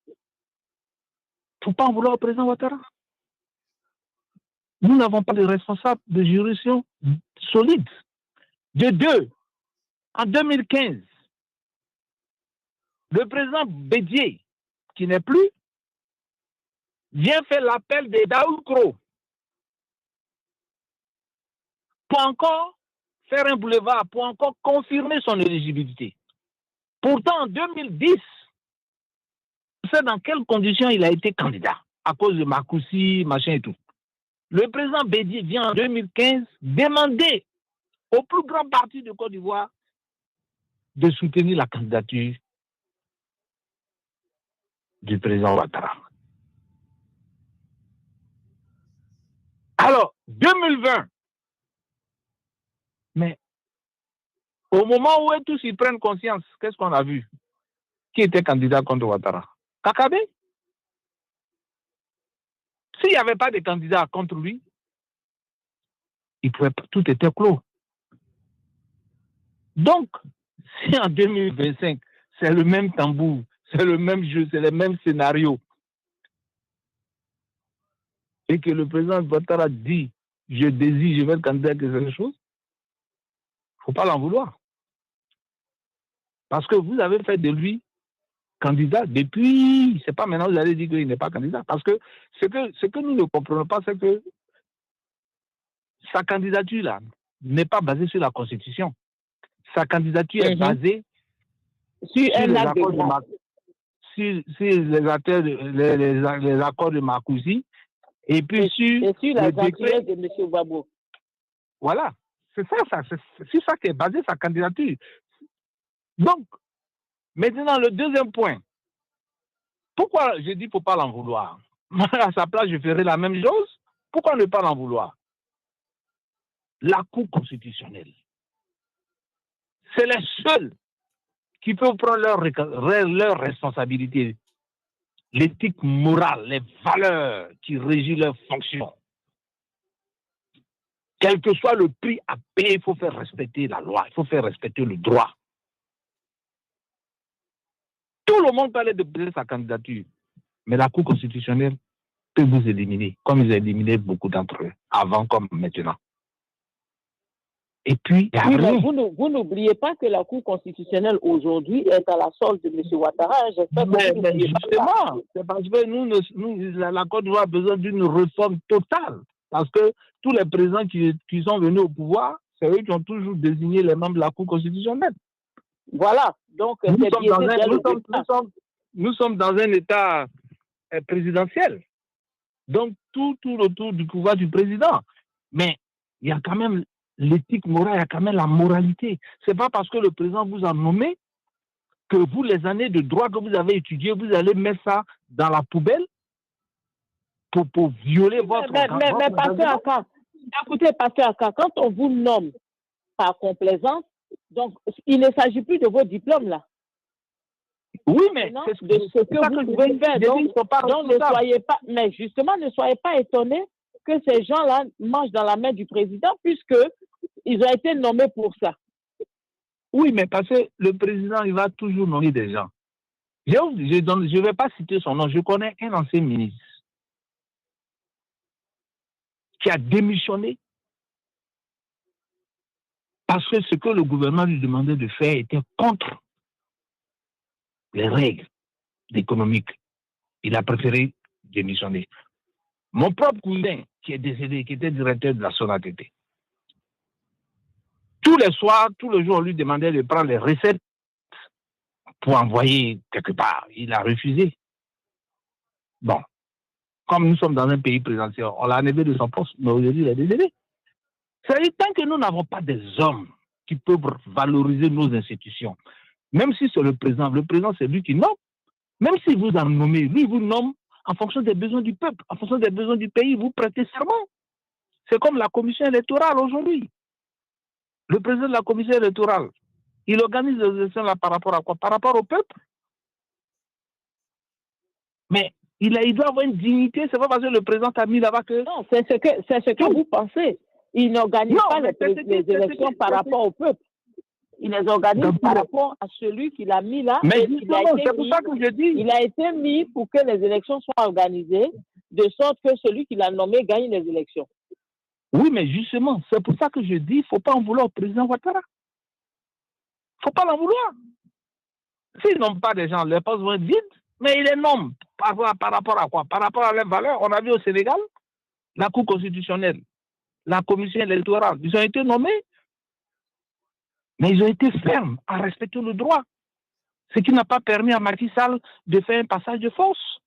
il ne faut pas en vouloir au président Ouattara. Nous n'avons pas de responsable de juridiction solide. De deux, en 2015, le président Bédié, qui n'est plus, vient faire l'appel de Daoukro pour encore faire un boulevard, pour encore confirmer son éligibilité. Pourtant, en 2010, on sait dans quelles conditions il a été candidat, à cause de Marcoussi, machin et tout. Le président Bédié vient en 2015 demander au plus grand parti de Côte d'Ivoire de soutenir la candidature du président Ouattara. Alors, 2020, mais au moment où tous y prennent conscience, qu'est-ce qu'on a vu? Qui était candidat contre Ouattara? Kakabe? S'il n'y avait pas de candidat contre lui, tout était clos. Donc, si en 2025, c'est le même tambour, c'est le même jeu, c'est le même scénario, et que le président Ouattara dit « je désire, je vais être candidat à quelque chose », il ne faut pas l'en vouloir. Parce que vous avez fait de lui candidat depuis, c'est pas maintenant vous allez dire qu'il n'est pas candidat. Parce que ce que nous ne comprenons pas, c'est que sa candidature là n'est pas basée sur la Constitution. Sa candidature est basée sur les accords de Marcoussi et puis sur la décret de M. Gbagbo. Voilà, c'est ça qui est basé sa candidature. Donc, maintenant, le deuxième point. Pourquoi je dis qu'il ne faut pas l'en vouloir? À sa place, je ferai la même chose. Pourquoi ne pas l'en vouloir? La Cour constitutionnelle, c'est les seuls qui peuvent prendre leur responsabilité, l'éthique morale, les valeurs qui régissent leur fonction. Quel que soit le prix à payer, il faut faire respecter la loi, il faut faire respecter le droit. Tout le monde parlait de poser sa candidature, mais la Cour constitutionnelle peut vous éliminer, comme ils ont éliminé beaucoup d'entre eux, avant comme maintenant. Et puis, vous n'oubliez pas que la Cour constitutionnelle aujourd'hui est à la solde de M. Ouattara. Mais justement, c'est parce que la Côte d'Ivoire a besoin d'une réforme totale. Parce que tous les présidents qui sont venus au pouvoir, c'est eux qui ont toujours désigné les membres de la Cour constitutionnelle. Voilà. Donc, nous sommes dans un État présidentiel. Donc, tout autour du pouvoir du président. Mais il y a quand même l'éthique morale, il y a quand même la moralité. Ce n'est pas parce que le président vous a nommé que vous, les années de droit que vous avez étudiées, vous allez mettre ça dans la poubelle pour violer votre... Mais Pasteur Aka, écoutez, Pasteur Aka, quand on vous nomme par complaisance, donc il ne s'agit plus de vos diplômes là. Oui, mais c'est ce que vous pouvez faire. Donc ne soyez pas, mais justement, ne soyez pas étonnés que ces gens-là mangent dans la main du président puisqu'ils ont été nommés pour ça. Oui, mais parce que le président, il va toujours nommer des gens. Je ne vais pas citer son nom. Je connais un ancien ministre qui a démissionné parce que ce que le gouvernement lui demandait de faire était contre les règles économiques. Il a préféré démissionner. Mon propre cousin, qui est décédé, qui était directeur de la SONATT, tous les soirs, tous les jours, on lui demandait de prendre les recettes pour envoyer quelque part. Il a refusé. Bon, comme nous sommes dans un pays présidentiel, on l'a enlevé de son poste, mais aujourd'hui, il est décédé. C'est-à-dire, tant que nous n'avons pas des hommes qui peuvent valoriser nos institutions, même si c'est le président c'est lui qui nomme, même si vous en nommez, lui vous nomme en fonction des besoins du peuple, en fonction des besoins du pays, vous prêtez serment. C'est comme la commission électorale aujourd'hui. Le président de la commission électorale, Il organise les élections là par rapport à quoi? Par rapport au peuple. Mais il doit avoir une dignité. C'est pas parce que le président a mis là-bas que... Non, c'est ce que vous pensez. Il n'organise pas les élections par rapport au peuple. Il les organise par rapport à celui qu'il a mis là. Mais justement, c'est pour ça que je dis... Il a été mis pour que les élections soient organisées, de sorte que celui qu'il a nommé gagne les élections. Oui, mais justement, c'est pour ça que je dis, il ne faut pas en vouloir au président Ouattara. Il ne faut pas l'en vouloir. S'ils n'ont pas des gens, les postes vont être vides, mais ils les nomment. Par rapport à quoi? Par rapport à leurs valeurs. On a vu au Sénégal, la Cour constitutionnelle, la Commission électorale, ils ont été nommés, mais ils ont été fermes à respecter le droit. Ce qui n'a pas permis à Macky Sall de faire un passage de force.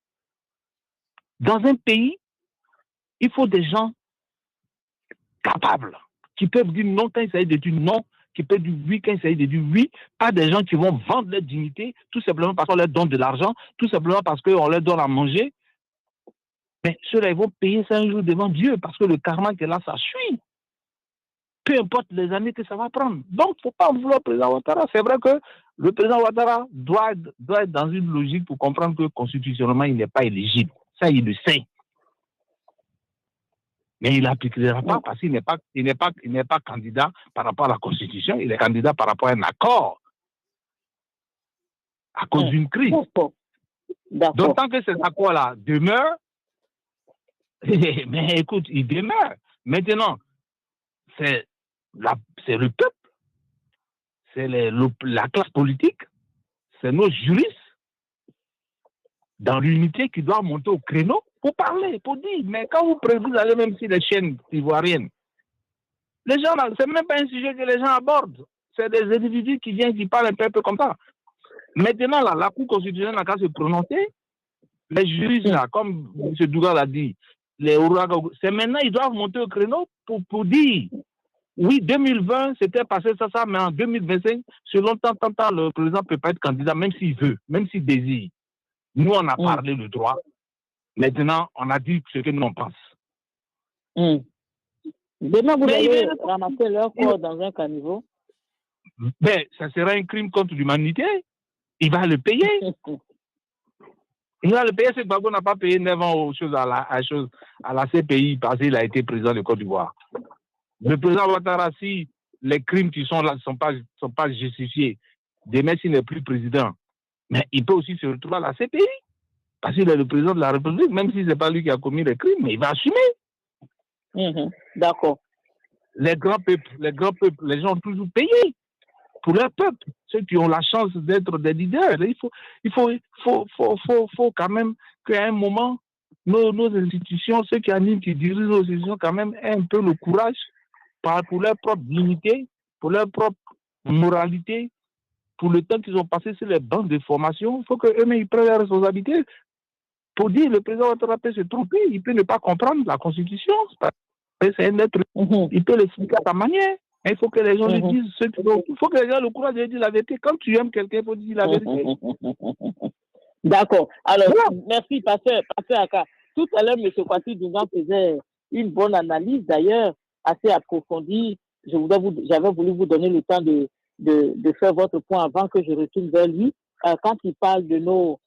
Dans un pays, il faut des gens capables, qui peuvent dire non quand il s'agit de dire non, qui peuvent dire oui quand il s'agit de dire oui, pas des gens qui vont vendre leur dignité, tout simplement parce qu'on leur donne de l'argent, tout simplement parce qu'on leur donne à manger. Mais ceux-là, ils vont payer ça un jour devant Dieu, parce que le karma qui est là, ça suit. Peu importe les années que ça va prendre. Donc, il ne faut pas en vouloir le président Ouattara. C'est vrai que le président Ouattara doit être dans une logique pour comprendre que constitutionnellement, il n'est pas éligible. Ça, il le sait. Mais il n'appliquera pas parce qu'il n'est pas candidat par rapport à la Constitution, il est candidat par rapport à un accord à cause d'une crise. D'autant que cet accord-là demeure, mais écoute, il demeure. Maintenant, c'est le peuple, c'est la classe politique, c'est nos juristes dans l'unité qui doivent monter au créneau pour parler, pour dire. Mais quand vous allez même sur les chaînes ivoiriennes, les gens, c'est même pas un sujet que les gens abordent. C'est des individus qui viennent, qui parlent un peu comme ça. Maintenant, là, la Cour constitutionnelle n'a qu'à se prononcer. Les juristes, là, comme M. Dougal l'a dit, c'est maintenant ils doivent monter au créneau pour dire oui, 2020, c'était passé ça, mais en 2025, selon tant, le président ne peut pas être candidat, même s'il veut, même s'il désire. Nous, on a parlé le droit. Maintenant, on a dit ce que nous on pense. Demain, vous allez ramasser leur corps dans un caniveau. Ben, ça sera un crime contre l'humanité. Il va le payer. Il va le payer. Ce Gbagbo n'a pas payé 9 ans aux choses à la CPI parce qu'il a été président de Côte d'Ivoire. Le président Ouattara, si les crimes qui sont là ne sont pas justifiés, demain s'il n'est plus président, mais il peut aussi se retrouver à la CPI. Parce qu'il est le président de la République, même si ce n'est pas lui qui a commis les crimes, mais il va assumer. D'accord. Les grands peuples, les gens ont toujours payé pour leur peuple. Ceux qui ont la chance d'être des leaders. Il faut quand même qu'à un moment, nos institutions, ceux qui animent, qui dirigent nos institutions, quand même, aient un peu le courage pour leur propre dignité, pour leur propre moralité, pour le temps qu'ils ont passé sur les bancs de formation. Il faut qu'eux-mêmes prennent la responsabilité. Pour dire le président Ouattara peut se tromper, il peut ne pas comprendre la Constitution. C'est un être, il peut l'expliquer à sa manière. Il faut que les gens lui disent il faut que les gens aient le courage de dire la vérité. Quand tu aimes quelqu'un, il faut dire la vérité. D'accord. Alors, merci, Pasteur Aka. Tout à l'heure, M. Kwasi Dunga faisait une bonne analyse, d'ailleurs, assez approfondie. J'avais voulu vous donner le temps de faire votre point avant que je retourne vers lui. Quand il parle de nos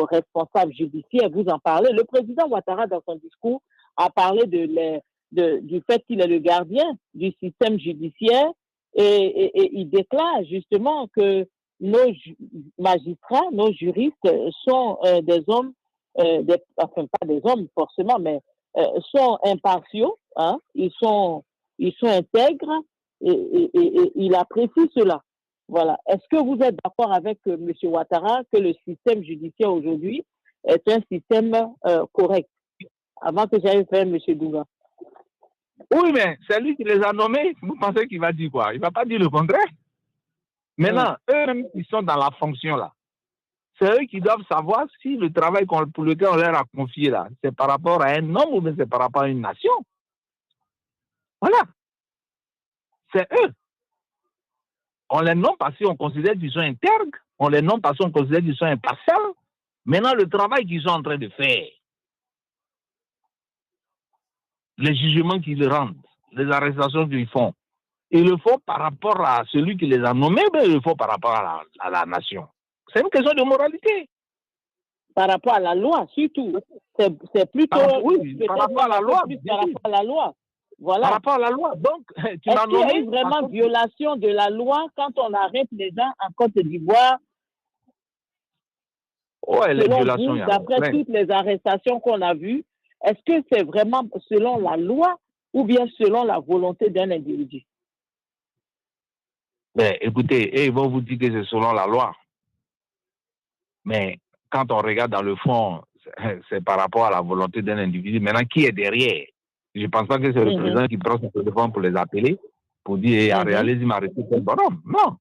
responsables judiciaires, vous en parlez. Le président Ouattara, dans son discours, a parlé du fait qu'il est le gardien du système judiciaire et il déclare justement que nos magistrats, nos juristes sont des hommes, enfin pas des hommes forcément, mais sont impartiaux, hein, ils sont intègres et il apprécie cela. Voilà. Est-ce que vous êtes d'accord avec M. Ouattara que le système judiciaire aujourd'hui est un système correct? Avant que j'aille faire M. Douga. Oui, mais c'est lui qui les a nommés. Vous pensez qu'il va dire quoi? Il ne va pas dire le contraire. Maintenant, eux-mêmes, ils sont dans la fonction là. C'est eux qui doivent savoir si le travail pour lequel on leur a confié là, c'est par rapport à un homme ou bien c'est par rapport à une nation. Voilà. C'est eux. On les nomme parce qu'on considère qu'ils sont intègres. On les nomme parce qu'on considère qu'ils sont impartials. Maintenant, le travail qu'ils sont en train de faire, les jugements qu'ils rendent, les arrestations qu'ils font, Ils le font par rapport à celui qui les a nommés, mais ils le font par rapport à la nation. C'est une question de moralité. Par rapport à la loi, surtout. C'est plutôt... par rapport à la loi. Par rapport à la loi. Voilà. Par rapport à la loi. Donc, est-ce qu'il y a eu vraiment violation de la loi quand on arrête les gens en Côte d'Ivoire? Ouais, les violations, d'après toutes les arrestations qu'on a vues, est-ce que c'est vraiment selon la loi ou bien selon la volonté d'un individu? Ben, écoutez, ils vont vous dire que c'est selon la loi. Mais quand on regarde dans le fond, c'est par rapport à la volonté d'un individu. Maintenant, qui est derrière? Je ne pense pas que c'est le président qui prend son téléphone pour les appeler, pour dire, réalisez ma réponse. Non.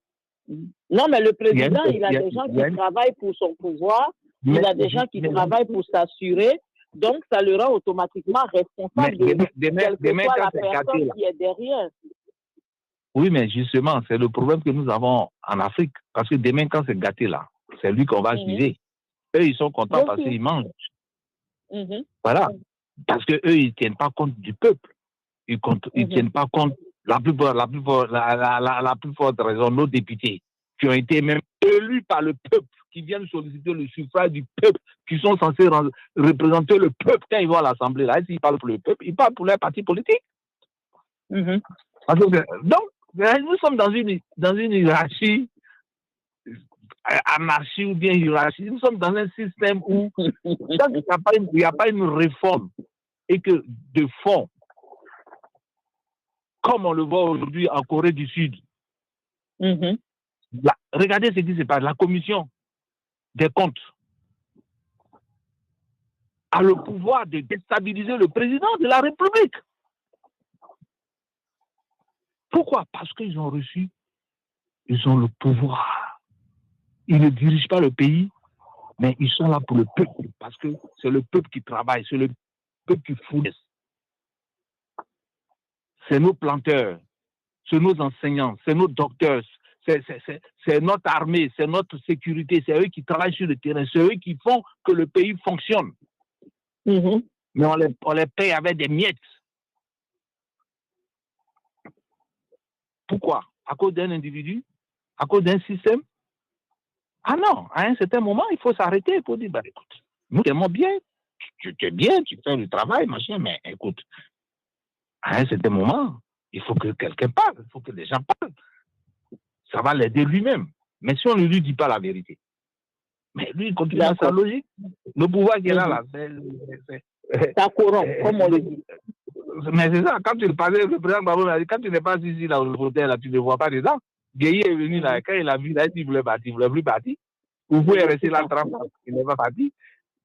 Non, mais le président, il a des gens qui travaillent pour son pouvoir, il a des gens qui travaillent pour s'assurer, donc ça le rend automatiquement responsable de quelle que soit la personne qui est derrière. Oui, mais justement, c'est le problème que nous avons en Afrique, parce que demain, quand c'est gâté là, c'est lui qu'on va accuser. Eux, ils sont contents parce qu'ils mangent. Voilà. Parce qu'eux, ils ne tiennent pas compte du peuple. Ils ne tiennent pas compte, la plus forte raison, nos députés, qui ont été même élus par le peuple, qui viennent solliciter le suffrage du peuple, qui sont censés représenter le peuple quand ils vont à l'Assemblée. Là, s'ils parlent pour le peuple, ils parlent pour leur parti politique. Donc, nous sommes dans une hiérarchie, anarchie ou bien hiérarchie. Nous sommes dans un système où, tant qu'il n'y a pas une réforme et que de fond, comme on le voit aujourd'hui en Corée du Sud, regardez ce qui se passe. La commission des comptes a le pouvoir de déstabiliser le président de la République. Pourquoi? Parce qu'ils ont reçu, ils ont le pouvoir. Ils ne dirigent pas le pays, mais ils sont là pour le peuple, parce que c'est le peuple qui travaille, c'est le peuple qui fournit. C'est nos planteurs, c'est nos enseignants, c'est nos docteurs, c'est notre armée, c'est notre sécurité, c'est eux qui travaillent sur le terrain, c'est eux qui font que le pays fonctionne. Mais on les paye avec des miettes. Pourquoi? À cause d'un individu? À cause d'un système? Ah non, à un certain moment, il faut s'arrêter pour dire, bah, écoute, nous t'aimons bien, tu es bien, tu fais le travail, machin, mais écoute, à un certain moment, il faut que quelqu'un parle, il faut que les gens parlent. Ça va l'aider lui-même. Mais si on ne lui dit pas la vérité, mais lui, il continue dans sa logique. Le pouvoir qui est là, ça corrompt, comme on le dit. Mais c'est ça, quand tu le parlais, le président Babou m'a dit, quand tu n'es pas ici, là, au hôtel, là, tu ne vois pas dedans. Gueye est venu là, quand il a vu là, il voulait partir, il ne voulait plus partir. Vous pouvez rester là 30 ans, il n'est pas parti.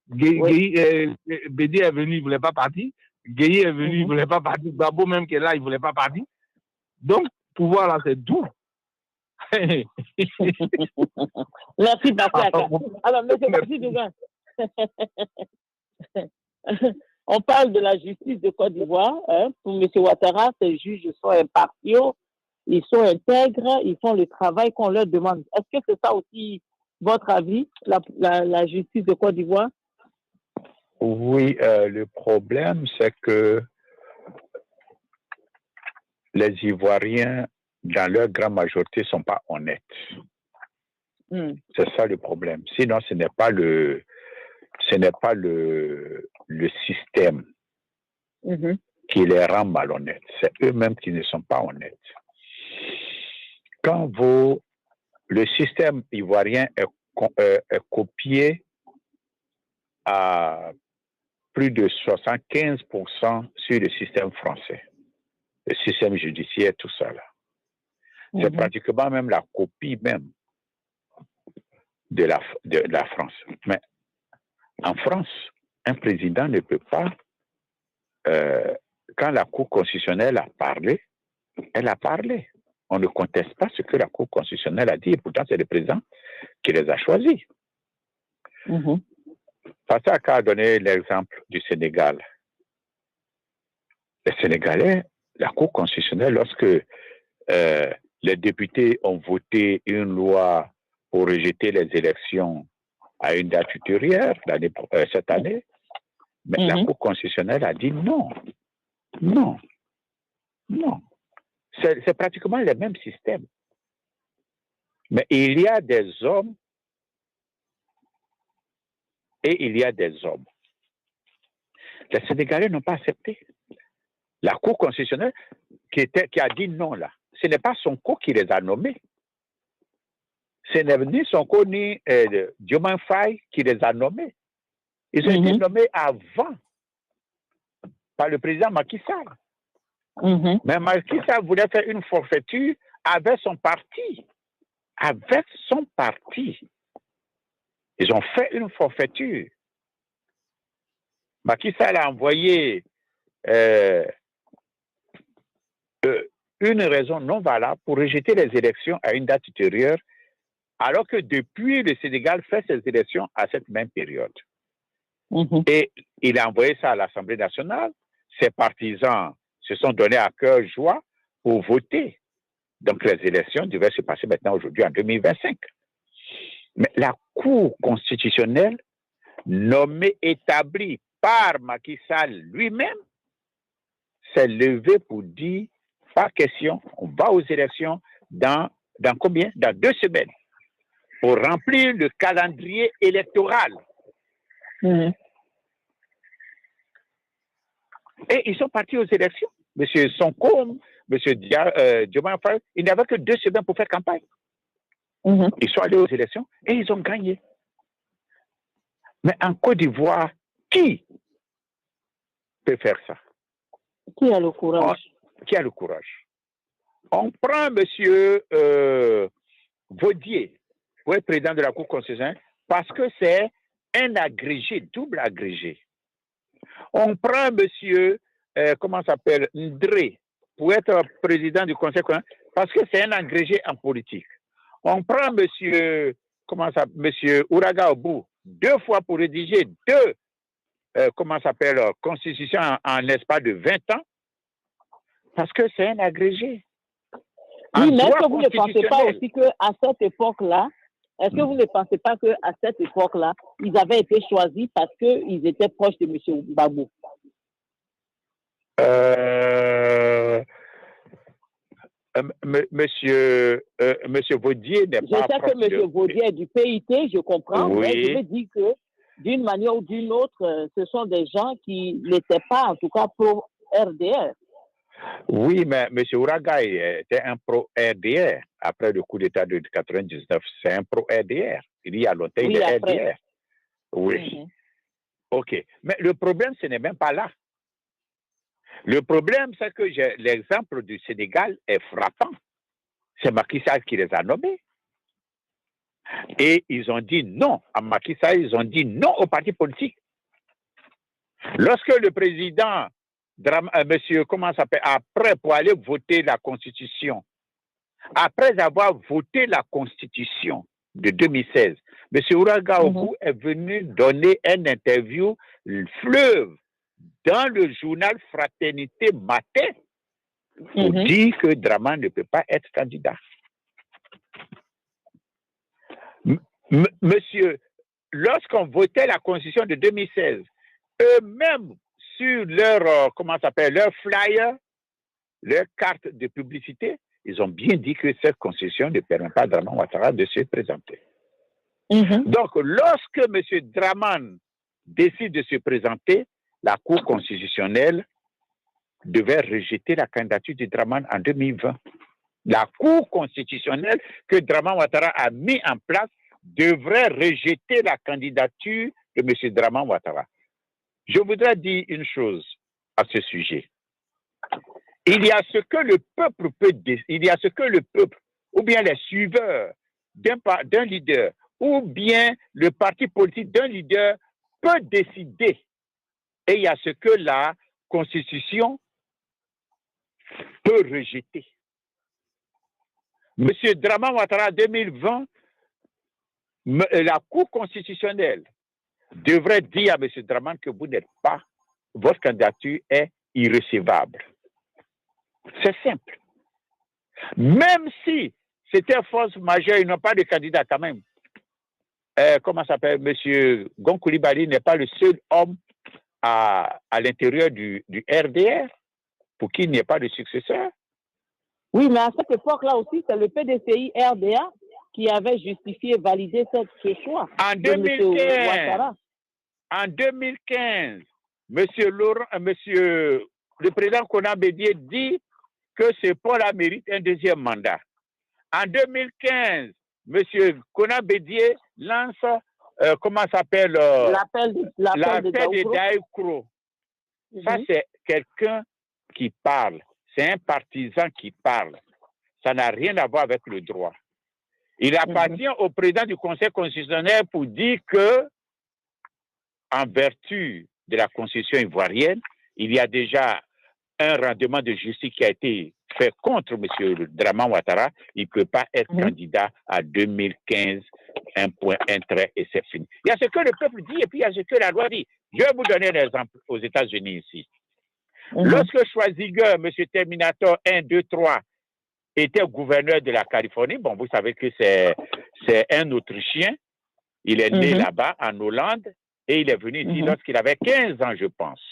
Bédi est venu, il ne voulait pas partir. Gueye est venu, il ne voulait pas partir. Babou même qui est là, il ne voulait pas partir. Donc, pouvoir là, c'est doux. Merci, Bakiaka. Alors, M. Bassi Dougan, on parle de la justice de Côte d'Ivoire. Pour M. Ouattara, ces juges sont impartiaux, ils sont intègres, ils font le travail qu'on leur demande. Est-ce que c'est ça aussi votre avis, la justice de Côte d'Ivoire? Oui, le problème, c'est que les Ivoiriens, dans leur grande majorité, ne sont pas honnêtes. C'est ça le problème. Sinon, ce n'est pas le système qui les rend malhonnêtes. C'est eux-mêmes qui ne sont pas honnêtes. Quand le système ivoirien est copié à plus de 75% sur le système français, le système judiciaire, tout ça là. C'est pratiquement même la copie même de la France. Mais en France, un président ne peut pas, quand la Cour constitutionnelle a parlé, elle a parlé. On ne conteste pas ce que la Cour constitutionnelle a dit, et pourtant c'est le président qui les a choisis. Fatak a donné l'exemple du Sénégal. Les Sénégalais, la Cour constitutionnelle, lorsque les députés ont voté une loi pour rejeter les élections à une date ultérieure, cette année, mais la Cour constitutionnelle a dit non. Non. Non. C'est pratiquement le même système. Mais il y a des hommes et il y a des hommes. Les Sénégalais n'ont pas accepté. La Cour constitutionnelle qui a dit non là, ce n'est pas Sonko qui les a nommés. Ce n'est ni Sonko ni Diomaye Faye qui les a nommés. Ils ont été nommés avant par le président Macky Sall. Mais Macky Sall voulait faire une forfaiture avec son parti. Avec son parti. Ils ont fait une forfaiture. Macky Sall a envoyé une raison non valable pour rejeter les élections à une date ultérieure, alors que depuis, le Sénégal fait ses élections à cette même période. Et il a envoyé ça à l'Assemblée nationale. Ses partisans se sont donnés à cœur joie pour voter. Donc les élections devaient se passer maintenant aujourd'hui en 2025. Mais la Cour constitutionnelle, nommée, établie par Macky Sall lui-même, s'est levée pour dire, pas question, on va aux élections dans combien? Dans 2 semaines, pour remplir le calendrier électoral. Et ils sont partis aux élections. Monsieur Sonko, monsieur Diomaye Faye, il n'y avait que 2 semaines pour faire campagne. Ils sont allés aux élections et ils ont gagné. Mais en Côte d'Ivoire, qui peut faire ça? Qui a le courage? Qui a le courage? On prend monsieur Vaudier, président de la Cour constitutionnelle, parce que c'est un agrégé, double agrégé. On prend monsieur, comment s'appelle, Ndré, pour être président du Conseil constitutionnel, parce que c'est un agrégé en politique. On prend monsieur, monsieur Ouraga Obou, 2 fois pour rédiger 2, constitutions en espace de 20 ans, parce que c'est un agrégé. Oui, mais est-ce que vous ne pensez pas aussi qu'à cette époque-là, est-ce que vous ne pensez pas qu'à cette époque-là, ils avaient été choisis parce qu'ils étaient proches de M. Gbagbo? Monsieur Vaudier n'est pas. Je sais que M. Vaudier est du PIT, je comprends, oui. Mais je veux dire que d'une manière ou d'une autre, ce sont des gens qui n'étaient pas, en tout cas, pro-RDR. Oui, mais M. Ouraga était un pro-RDR. Après le coup d'État de 1999, c'est un pro-RDR. Il y a longtemps, il est RDR. Oui. OK. Mais le problème, ce n'est même pas là. Le problème, c'est que l'exemple du Sénégal est frappant. C'est Macky Sall qui les a nommés. Et ils ont dit non à Macky Sall, ils ont dit non aux partis politiques. Lorsque le président, monsieur, après, pour aller voter la Constitution, après avoir voté la Constitution de 2016, monsieur Ouraga Obou est venu donner une interview fleuve dans le journal Fraternité Matin pour dire que Dramane ne peut pas être candidat. Monsieur, lorsqu'on votait la Constitution de 2016, eux-mêmes, sur leur, leur flyer, leur carte de publicité, ils ont bien dit que cette Constitution ne permet pas à Dramane Ouattara de se présenter. Donc, lorsque M. Dramane décide de se présenter, la Cour constitutionnelle devait rejeter la candidature de Dramane en 2020. La Cour constitutionnelle que Dramane Ouattara a mis en place devrait rejeter la candidature de M. Dramane Ouattara. Je voudrais dire une chose à ce sujet. Il y a ce que le peuple peut décider, il y a ce que le peuple, ou bien les suiveurs d'un leader, ou bien le parti politique d'un leader peut décider. Et il y a ce que la Constitution peut rejeter. Monsieur Dramane Ouattara, 2020, la Cour constitutionnelle devrait dire à M. Dramane que vous n'êtes pas, votre candidature est irrecevable. C'est simple. Même si c'était force majeure, ils n'ont pas de candidat quand même. Comment s'appelle? M. Gon Coulibaly n'est pas le seul homme à l'intérieur du RDR pour qu'il n'y ait pas de successeur. Oui, mais à cette époque-là aussi, c'est le PDCI-RDA qui avait justifié, validé ce choix En de M. 2015, Ouattara. en 2015, le président Konan Bédié dit que ce pont-là mérite un deuxième mandat. En 2015, M. Konan Bédié lance, comment ça s'appelle, l'appel de Daoukro. Ça, c'est quelqu'un qui parle. C'est un partisan qui parle. Ça n'a rien à voir avec le droit. Il appartient au président du Conseil constitutionnel pour dire que, en vertu de la Constitution ivoirienne, il y a déjà un rendement de justice qui a été fait contre M. Dramane Ouattara. Il ne peut pas être candidat à 2015, un point, un trait, et c'est fini. Il y a ce que le peuple dit et puis il y a ce que la loi dit. Je vais vous donner un exemple aux États-Unis ici. Lorsque Schwarzenegger, M. Terminator 1, 2, 3, était gouverneur de la Californie, bon, vous savez que c'est un Autrichien. Il est né là-bas, en Hollande, et il est venu ici lorsqu'il avait 15 ans, je pense.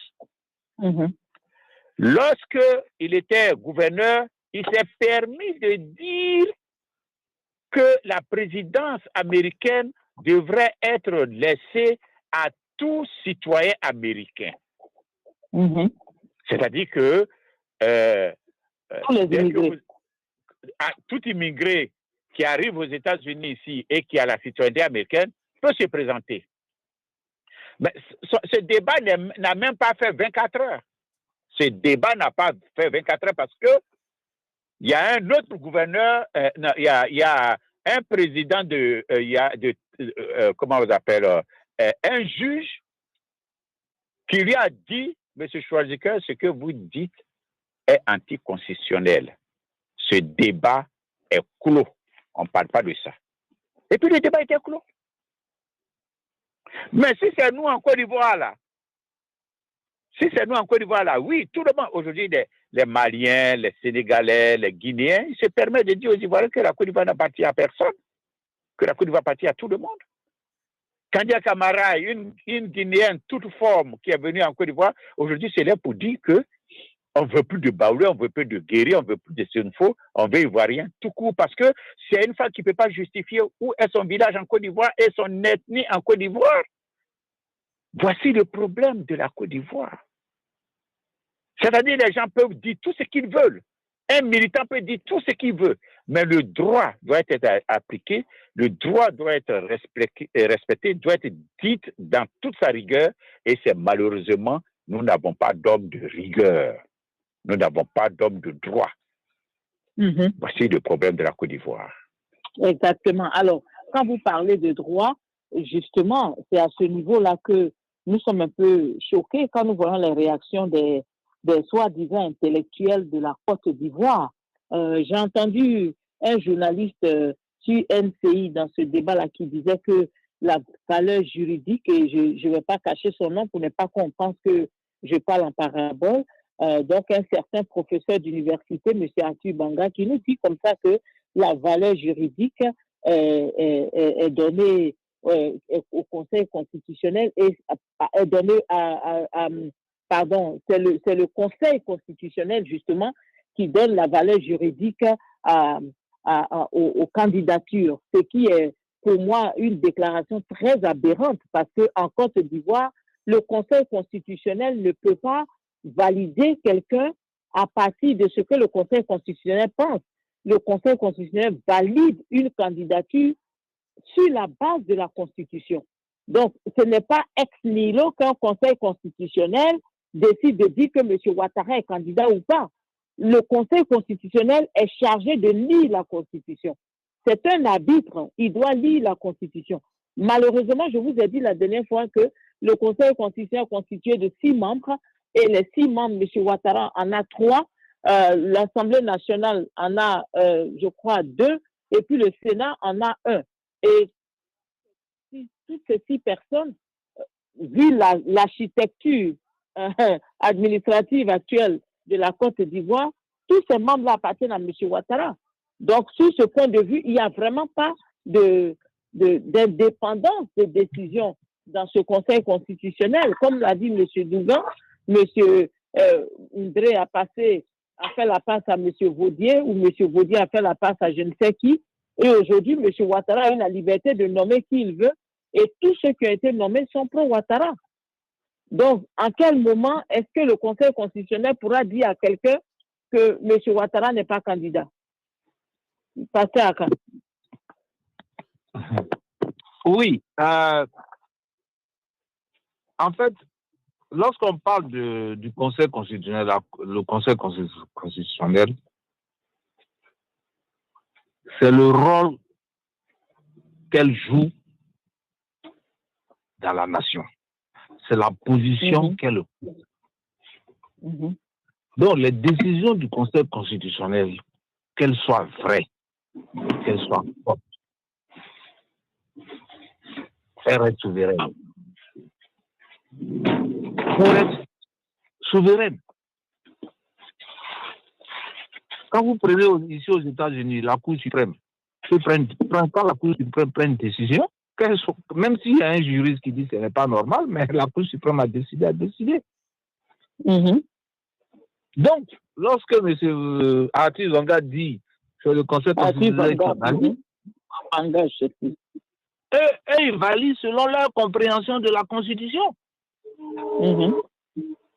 Lorsqu'il était gouverneur, il s'est permis de dire que la présidence américaine devrait être laissée à tout citoyen américain. C'est-à-dire que tout immigré qui arrive aux États-Unis ici et qui a la citoyenneté américaine peut se présenter. Mais ce débat n'a même pas fait 24 heures. Ce débat n'a pas fait 24 heures parce que il y a un autre gouverneur, il y a un président comment on appelle, un juge qui lui a dit, M. Schwarzenegger, ce que vous dites est anticonstitutionnel. Ce débat est clos. On ne parle pas de ça. Et puis le débat était clos. Mais si c'est nous en Côte d'Ivoire, là, oui, tout le monde, aujourd'hui, les Maliens, les Sénégalais, les Guinéens, ils se permettent de dire aux Ivoiriens que la Côte d'Ivoire n'appartient à personne, que la Côte d'Ivoire appartient à tout le monde. Kandia Camara, une Guinéenne toute forme qui est venue en Côte d'Ivoire, aujourd'hui, c'est là pour dire que on ne veut plus de Baoulé, on ne veut plus de Guéry, on ne veut plus de Senfo, on veut Ivoirien, tout court, parce que c'est une femme qui ne peut pas justifier où est son village en Côte d'Ivoire et son ethnie en Côte d'Ivoire. Voici le problème de la Côte d'Ivoire. C'est-à-dire les gens peuvent dire tout ce qu'ils veulent. Un militant peut dire tout ce qu'il veut, mais le droit doit être appliqué, le droit doit être respecté, doit être dit dans toute sa rigueur, et c'est malheureusement, nous n'avons pas d'hommes de rigueur. Nous n'avons pas d'hommes de droit. Voici le problème de la Côte d'Ivoire. Exactement. Alors, quand vous parlez de droit, justement, c'est à ce niveau-là que nous sommes un peu choqués quand nous voyons les réactions des soi-disant intellectuels de la Côte d'Ivoire. J'ai entendu un journaliste sur NCI dans ce débat-là qui disait que la valeur juridique, et je ne vais pas cacher son nom pour ne pas qu'on pense que je parle en parabole, donc un certain professeur d'université, M. Arthur Banga, qui nous dit comme ça que la valeur juridique est donnée au Conseil constitutionnel et est donnée c'est le Conseil constitutionnel justement qui donne la valeur juridique aux candidatures, ce qui est pour moi une déclaration très aberrante parce qu'en Côte d'Ivoire, le Conseil constitutionnel ne peut pas valider quelqu'un à partir de ce que le Conseil constitutionnel pense. Le Conseil constitutionnel valide une candidature sur la base de la Constitution. Donc, ce n'est pas ex nihilo qu'un Conseil constitutionnel décide de dire que M. Ouattara est candidat ou pas. Le Conseil constitutionnel est chargé de lire la Constitution. C'est un arbitre, il doit lire la Constitution. Malheureusement, je vous ai dit la dernière fois que le Conseil constitutionnel est constitué de 6 membres et les 6 membres, M. Ouattara en a 3, l'Assemblée nationale en a, je crois, 2, et puis le Sénat en a 1. Et toutes ces 6 personnes, vu l'architecture administrative actuelle de la Côte d'Ivoire, tous ces membres appartiennent à M. Ouattara. Donc, sur ce point de vue, il n'y a vraiment pas d'indépendance de décision dans ce Conseil constitutionnel. Comme l'a dit M. Dougan, M. Ndré a passé a fait la passe à M. Vaudier ou M. Vaudier a fait la passe à je ne sais qui. Et aujourd'hui, M. Ouattara a la liberté de nommer qui il veut. Et tous ceux qui ont été nommés sont pro-Ouattara. Donc, en quel moment est-ce que le Conseil constitutionnel pourra dire à quelqu'un que M. Ouattara n'est pas candidat? Pasteur Akan. Oui. En fait, lorsqu'on parle du Conseil constitutionnel, le Conseil constitutionnel, c'est le rôle qu'elle joue dans la nation. C'est la position qu'elle occupe. Donc, les décisions du Conseil constitutionnel, qu'elles soient vraies, qu'elles soient fortes, elles restent souveraines. Pour être souveraine. Quand vous prenez ici aux États-Unis la Cour suprême, quand la Cour suprême prend une décision, même s'il y a un juriste qui dit que ce n'est pas normal, mais la Cour suprême a décidé. Donc, lorsque M. Arthur Zonga dit que le Conseil constitutionnel engage, eux, ils valident selon leur compréhension de la Constitution.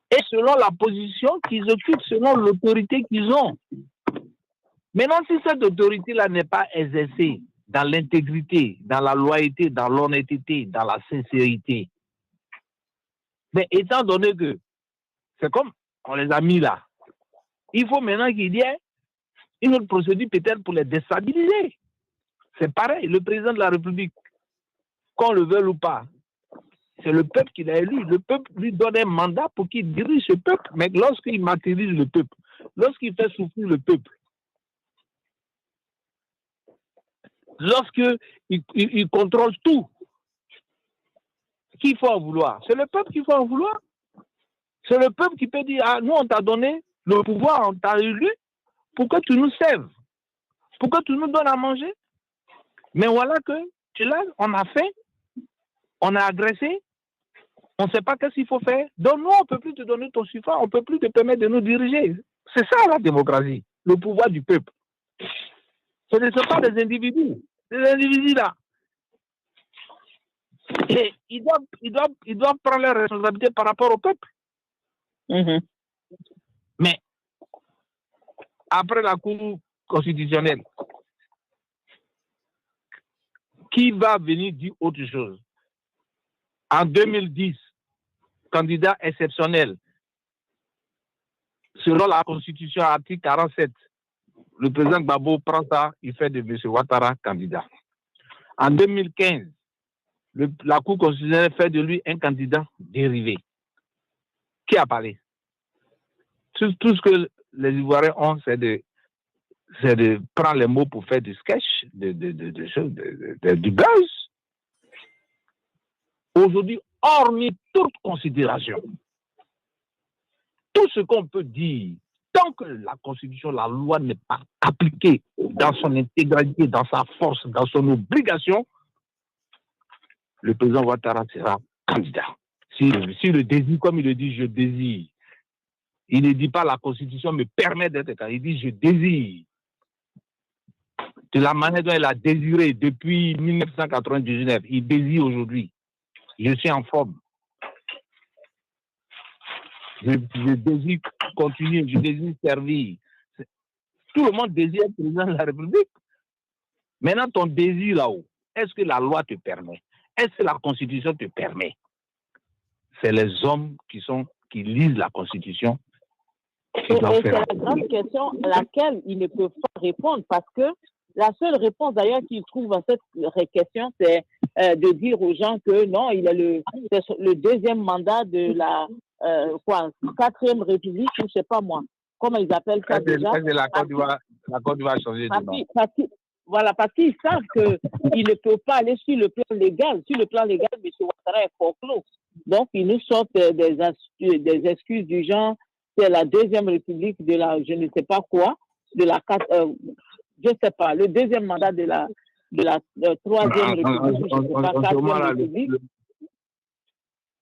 Et selon la position qu'ils occupent, selon l'autorité qu'ils ont. Maintenant, si cette autorité-là n'est pas exercée dans l'intégrité, dans la loyauté, dans l'honnêteté, dans la sincérité, mais étant donné que c'est comme on les a mis là, il faut maintenant qu'il y ait une autre procédure peut-être pour les déstabiliser. C'est pareil, le président de la République, qu'on le veuille ou pas, c'est le peuple qui l'a élu. Le peuple lui donne un mandat pour qu'il dirige ce peuple. Mais lorsqu'il martyrise le peuple, lorsqu'il fait souffrir le peuple, lorsqu'il contrôle tout, qui faut en vouloir? C'est le peuple qui faut en vouloir. C'est le peuple qui peut dire, ah, nous on t'a donné le pouvoir, on t'a élu pour que tu nous serves, pour que tu nous donnes à manger. Mais voilà que tu l'as, on a fait, on a agressé, on ne sait pas qu'est-ce qu'il faut faire. Donc nous, on ne peut plus te donner ton suffrage, on ne peut plus te permettre de nous diriger. C'est ça la démocratie, le pouvoir du peuple. Ce ne sont pas des individus. Ces individus-là, et ils doivent prendre leurs responsabilités par rapport au peuple. Mais après la Cour constitutionnelle, qui va venir dire autre chose? En 2010, candidat exceptionnel, selon la Constitution, article 47, le président Gbagbo prend ça, il fait de M. Ouattara candidat. En 2015, la Cour constitutionnelle fait de lui un candidat dérivé. Qui a parlé? Tout ce que les Ivoiriens ont, c'est de prendre les mots pour faire du sketch, du buzz. Aujourd'hui, hormis toute considération, tout ce qu'on peut dire, tant que la Constitution, la loi n'est pas appliquée dans son intégralité, dans sa force, dans son obligation, le président Ouattara sera candidat. Si le désir, comme il le dit, je désire, il ne dit pas la Constitution me permet d'être candidat, il dit je désire. De la manière dont il a désiré depuis 1999, il désire aujourd'hui. Je suis en forme. Je désire continuer, je désire servir. Tout le monde désire être président de la République. Maintenant, ton désir là-haut, est-ce que la loi te permet? Est-ce que la Constitution te permet? C'est les hommes qui lisent la Constitution. C'est la grande question à laquelle ils ne peuvent pas répondre, parce que la seule réponse d'ailleurs qu'ils trouvent à cette question, c'est de dire aux gens que non, il est le deuxième mandat de la 4e République, ou je ne sais pas moi. Comment ils appellent ça déjà? La Côte d'Ivoire a changé de nom. Voilà, parce qu'ils savent qu'ils ne peuvent pas aller sur le plan légal. Sur le plan légal, M. Ouattara est forclos. Donc, ils nous sortent des excuses du genre, c'est la 2e République de la, je ne sais pas quoi, de la je ne sais pas, le deuxième mandat de la 3e République, je ne sais pas, 4e République.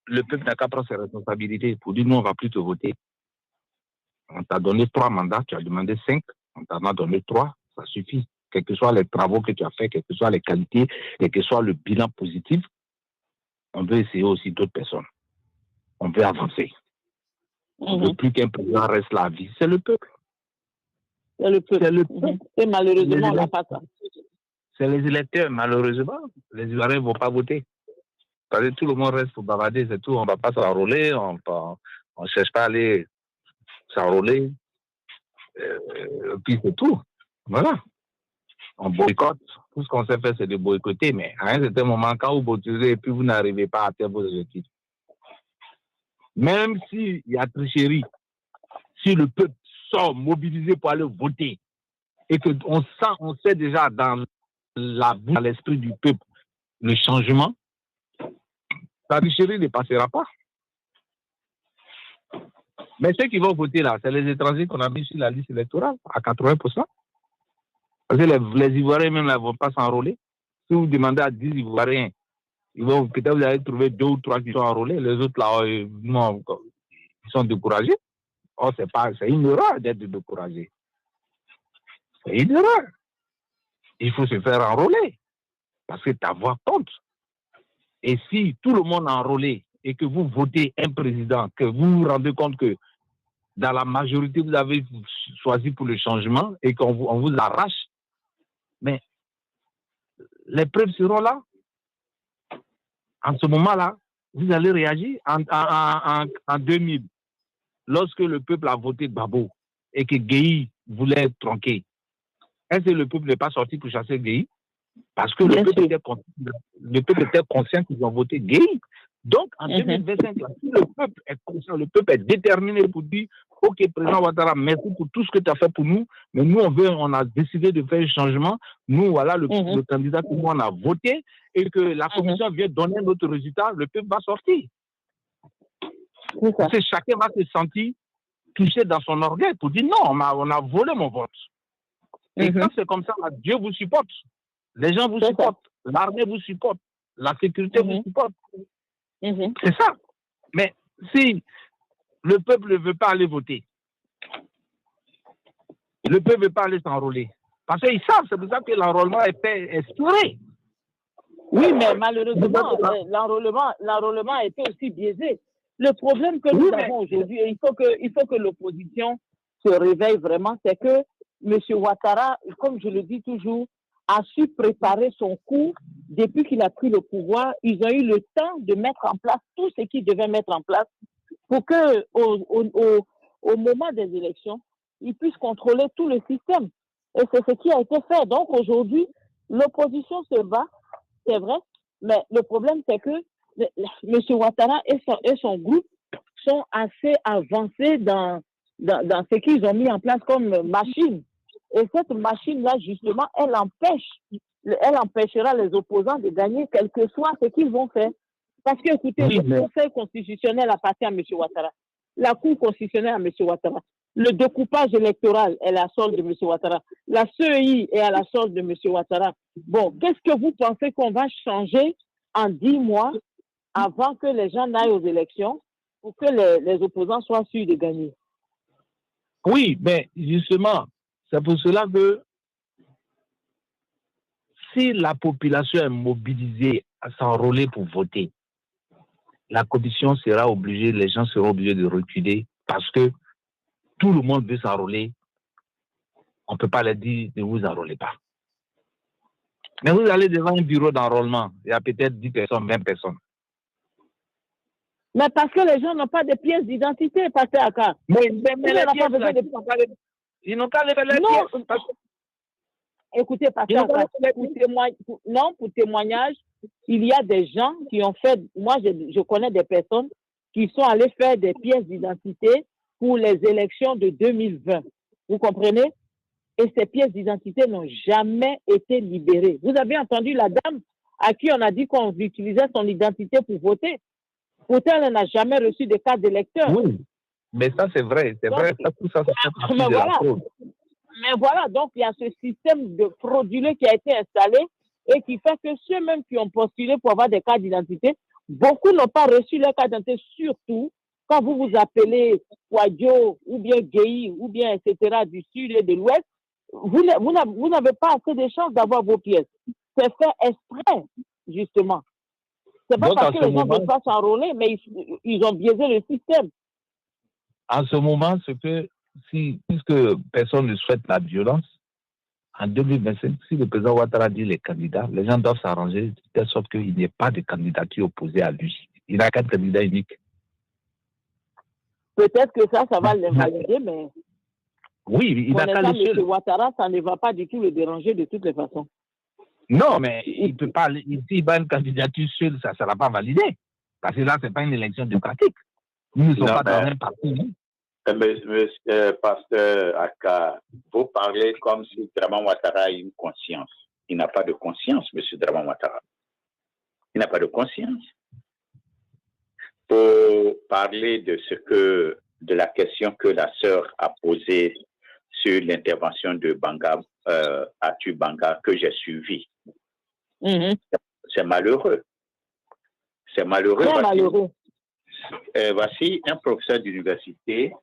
Le peuple n'a qu'à prendre ses responsabilités pour dire, nous, on ne va plus te voter. On t'a donné 3 mandats, tu as demandé 5, on t'en a donné 3, ça suffit. Quels que soient les travaux que tu as faits, quelles que soient les qualités, quel que soit le bilan positif, on veut essayer aussi d'autres personnes. On veut avancer. On ne veut plus qu'un président reste la vie. C'est le peuple. C'est le peuple. Et malheureusement, on n'a pas ça. C'est les électeurs, malheureusement. Les Ivoiriens ne vont pas voter. Parce que tout le monde reste pour bavarder, c'est tout. On ne va pas s'enrôler, on ne cherche pas à aller s'enrôler. Puis c'est tout. Voilà. On boycotte. Tout ce qu'on sait faire, c'est de boycotter. Mais à un certain moment, quand vous boycottez et puis vous n'arrivez pas à atteindre vos objectifs, même s'il y a tricherie, si le peuple sort mobilisé pour aller voter et qu'on sait déjà dans l'esprit du peuple le changement, la tricherie ne passera pas. Mais ceux qui vont voter là, c'est les étrangers qu'on a mis sur la liste électorale à 80%. Parce que les Ivoiriens même ne vont pas s'enrôler. Si vous demandez à 10 Ivoiriens, peut-être vous allez trouver 2 ou 3 qui sont enrôlés, les autres là, non, ils sont découragés. Oh, c'est une erreur d'être découragé. C'est une erreur. Il faut se faire enrôler. Parce que ta voix compte. Et si tout le monde est enrôlé et que vous votez un président, que vous vous rendez compte que dans la majorité, vous avez choisi pour le changement et qu'on vous arrache, mais les preuves seront là. En ce moment-là, vous allez réagir. En 2000, lorsque le peuple a voté Gbagbo et que Gueye voulait tronquer, est-ce que le peuple n'est pas sorti pour chasser Gueye? Parce que le peuple était conscient qu'ils ont voté Gueye. Donc, en 2025, si le peuple est conscient, le peuple est déterminé pour dire « Ok, président Ouattara, merci pour tout ce que tu as fait pour nous, mais nous, on a décidé de faire un changement. Nous, voilà le candidat que nous, on a voté et que la commission vient donner notre résultat, le peuple va sortir. » Parce que chacun va se sentir touché dans son orgueil pour dire « Non, on a volé mon vote. » Et quand c'est comme ça, Dieu vous supporte. Les gens vous supportent. L'armée vous supporte. La sécurité vous supporte. C'est ça. Mais si le peuple ne veut pas aller voter, le peuple ne veut pas aller s'enrôler, parce qu'ils savent, c'est pour ça que l'enrôlement est fait explorer. Oui, mais malheureusement, l'enrôlement a été aussi biaisé. Le problème que nous avons aujourd'hui, il faut que l'opposition se réveille vraiment, c'est que M. Ouattara, comme je le dis toujours, a su préparer son coup depuis qu'il a pris le pouvoir. Ils ont eu le temps de mettre en place tout ce qu'ils devaient mettre en place pour que, au moment des élections, ils puissent contrôler tout le système. Et c'est ce qui a été fait. Donc aujourd'hui, l'opposition se bat, c'est vrai, mais le problème c'est que M. Ouattara et son groupe sont assez avancés dans ce qu'ils ont mis en place comme machine. Et cette machine-là, justement, elle empêchera les opposants de gagner, quel que soit ce qu'ils vont faire. Parce que, écoutez, le Conseil constitutionnel appartient à M. Ouattara. La Cour constitutionnelle à M. Ouattara. Le découpage électoral est à la solde de M. Ouattara. La CEI est à la solde de M. Ouattara. Bon, qu'est-ce que vous pensez qu'on va changer en 10 mois avant que les gens n'aillent aux élections pour que les opposants soient sûrs de gagner? Oui, mais justement, c'est pour cela que si la population est mobilisée à s'enrôler pour voter, la commission sera obligée, les gens seront obligés de reculer parce que tout le monde veut s'enrôler. On ne peut pas leur dire ne vous enrôlez pas. Mais vous allez devant un bureau d'enrôlement, il y a peut-être 10 personnes, 20 personnes. Mais parce que les gens n'ont pas de pièces d'identité, Pasteur Aka. Mais ils n'ont qu'à lever les pièces. Écoutez, Pasteur Aka, pour témoignage, il y a des gens qui ont fait, moi je connais des personnes qui sont allées faire des pièces d'identité pour les élections de 2020. Vous comprenez? Et ces pièces d'identité n'ont jamais été libérées. Vous avez entendu la dame à qui on a dit qu'on utilisait son identité pour voter. Pourtant, elle n'a jamais reçu de carte d'électeur. Oui, mais ça c'est vrai. C'est vrai, tout ça fait partie de la fraude. Mais voilà, donc il y a ce système de frauduleux qui a été installé et qui fait que ceux-mêmes qui ont postulé pour avoir des cartes d'identité, beaucoup n'ont pas reçu leur carte d'identité, surtout quand vous vous appelez Kouadio ou bien Guéhi ou bien etc. du sud et de l'ouest, vous n'avez pas assez de chances d'avoir vos pièces. C'est fait exprès, justement. C'est pas parce que les gens ne veulent pas s'enrôler, mais ils ont biaisé le système. En ce moment, puisque personne ne souhaite la violence, en 2025, si le président Ouattara dit les candidats, les gens doivent s'arranger de telle sorte qu'il n'y ait pas de candidature opposée à lui. Il n'a qu'un candidat unique. Peut-être que ça va l'invalider, mais... Oui, il n'a qu'à le seul. M. Ouattara, ça ne va pas du tout le déranger de toutes les façons. Non, mais il ne peut pas... S'il va une candidature seule, ça ne sera pas validé. Parce que là, ce n'est pas une élection démocratique. Nous ne sommes pas dans un parti. Monsieur Pasteur Aka, vous parlez comme si Draman Ouattara a une conscience. Il n'a pas de conscience, monsieur Draman Ouattara. Il n'a pas de conscience. Pour parler de la question que la sœur a posée sur l'intervention de Banga, Atu Banga, que j'ai suivi. C'est malheureux. C'est malheureux. Très malheureux. Voici un professeur d'université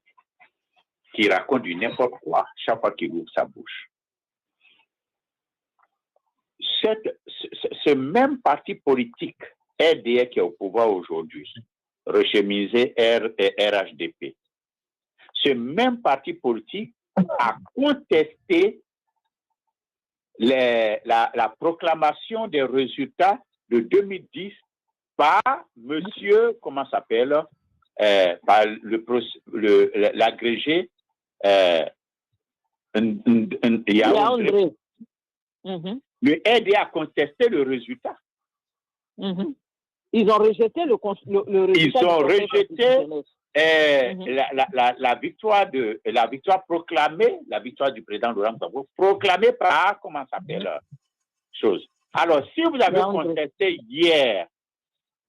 qui raconte du n'importe quoi chaque fois qu'il ouvre sa bouche. Ce même parti politique, RDR, qui est au pouvoir aujourd'hui, rechemisé RHDP, ce même parti politique a contesté la proclamation des résultats de 2010 par monsieur, comment s'appelle, par l'agrégé Yaoundé. Le RDA a contesté le résultat. Ils ont rejeté le résultat. Ils ont rejeté la victoire proclamée, la victoire du président Laurent Gbagbo, proclamée par, comment s'appelle, chose. Alors, si vous avez contesté hier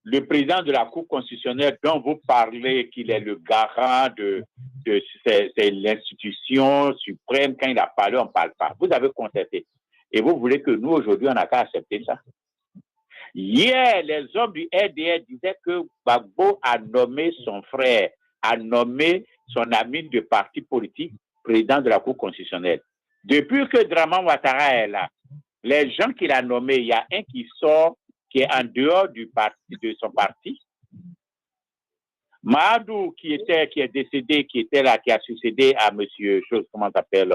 le président de la Cour constitutionnelle dont vous parlez qu'il est le garant de l'institution suprême, quand il a parlé, on ne parle pas. Vous avez contesté. Et vous voulez que nous, aujourd'hui, on n'a qu'à accepter ça. Hier, les hommes du RDR disaient que Gbagbo a nommé son frère, a nommé son ami de parti politique président de la Cour constitutionnelle. Depuis que Draman Ouattara est là, les gens qu'il a nommés, il y a un qui sort, qui est en dehors de son parti. Mahadou, qui est décédé, qui était là, qui a succédé à monsieur, comment s'appelle,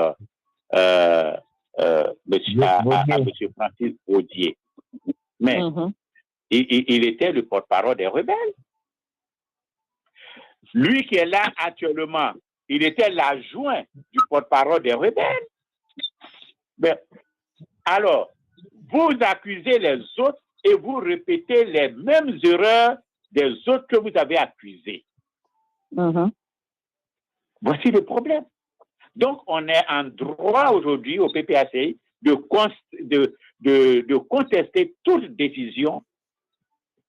monsieur Francis Audier. Mais il était le porte-parole des rebelles. Lui qui est là actuellement, il était l'adjoint du porte-parole des rebelles. Mais, alors, vous accusez les autres et vous répétez les mêmes erreurs des autres que vous avez accusés. Voici le problème. Donc, on est en droit aujourd'hui au PPACI de contester toute décision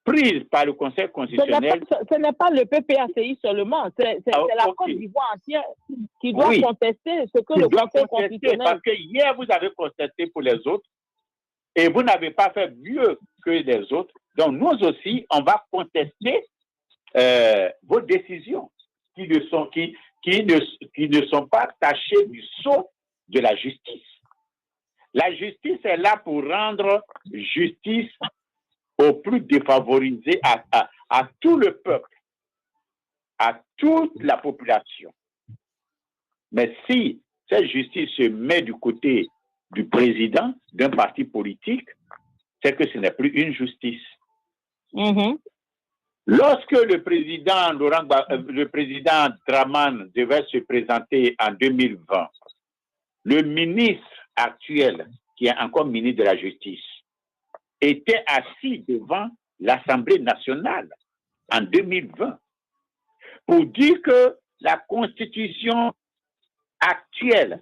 prise par le Conseil constitutionnel. Ce n'est pas le PPACI seulement, c'est la Côte d'Ivoire entière qui doit contester ce que le Conseil constitutionnel... Parce que hier, vous avez contesté pour les autres et vous n'avez pas fait mieux que les autres. Donc, nous aussi, on va contester vos décisions qui ne sont pas tachées du sceau de la justice. La justice est là pour rendre justice aux plus défavorisés, à tout le peuple, à toute la population. Mais si cette justice se met du côté du président d'un parti politique, c'est que ce n'est plus une justice. Lorsque le président Draman devait se présenter en 2020, le ministre actuel, qui est encore ministre de la Justice, était assis devant l'Assemblée nationale en 2020 pour dire que la Constitution actuelle,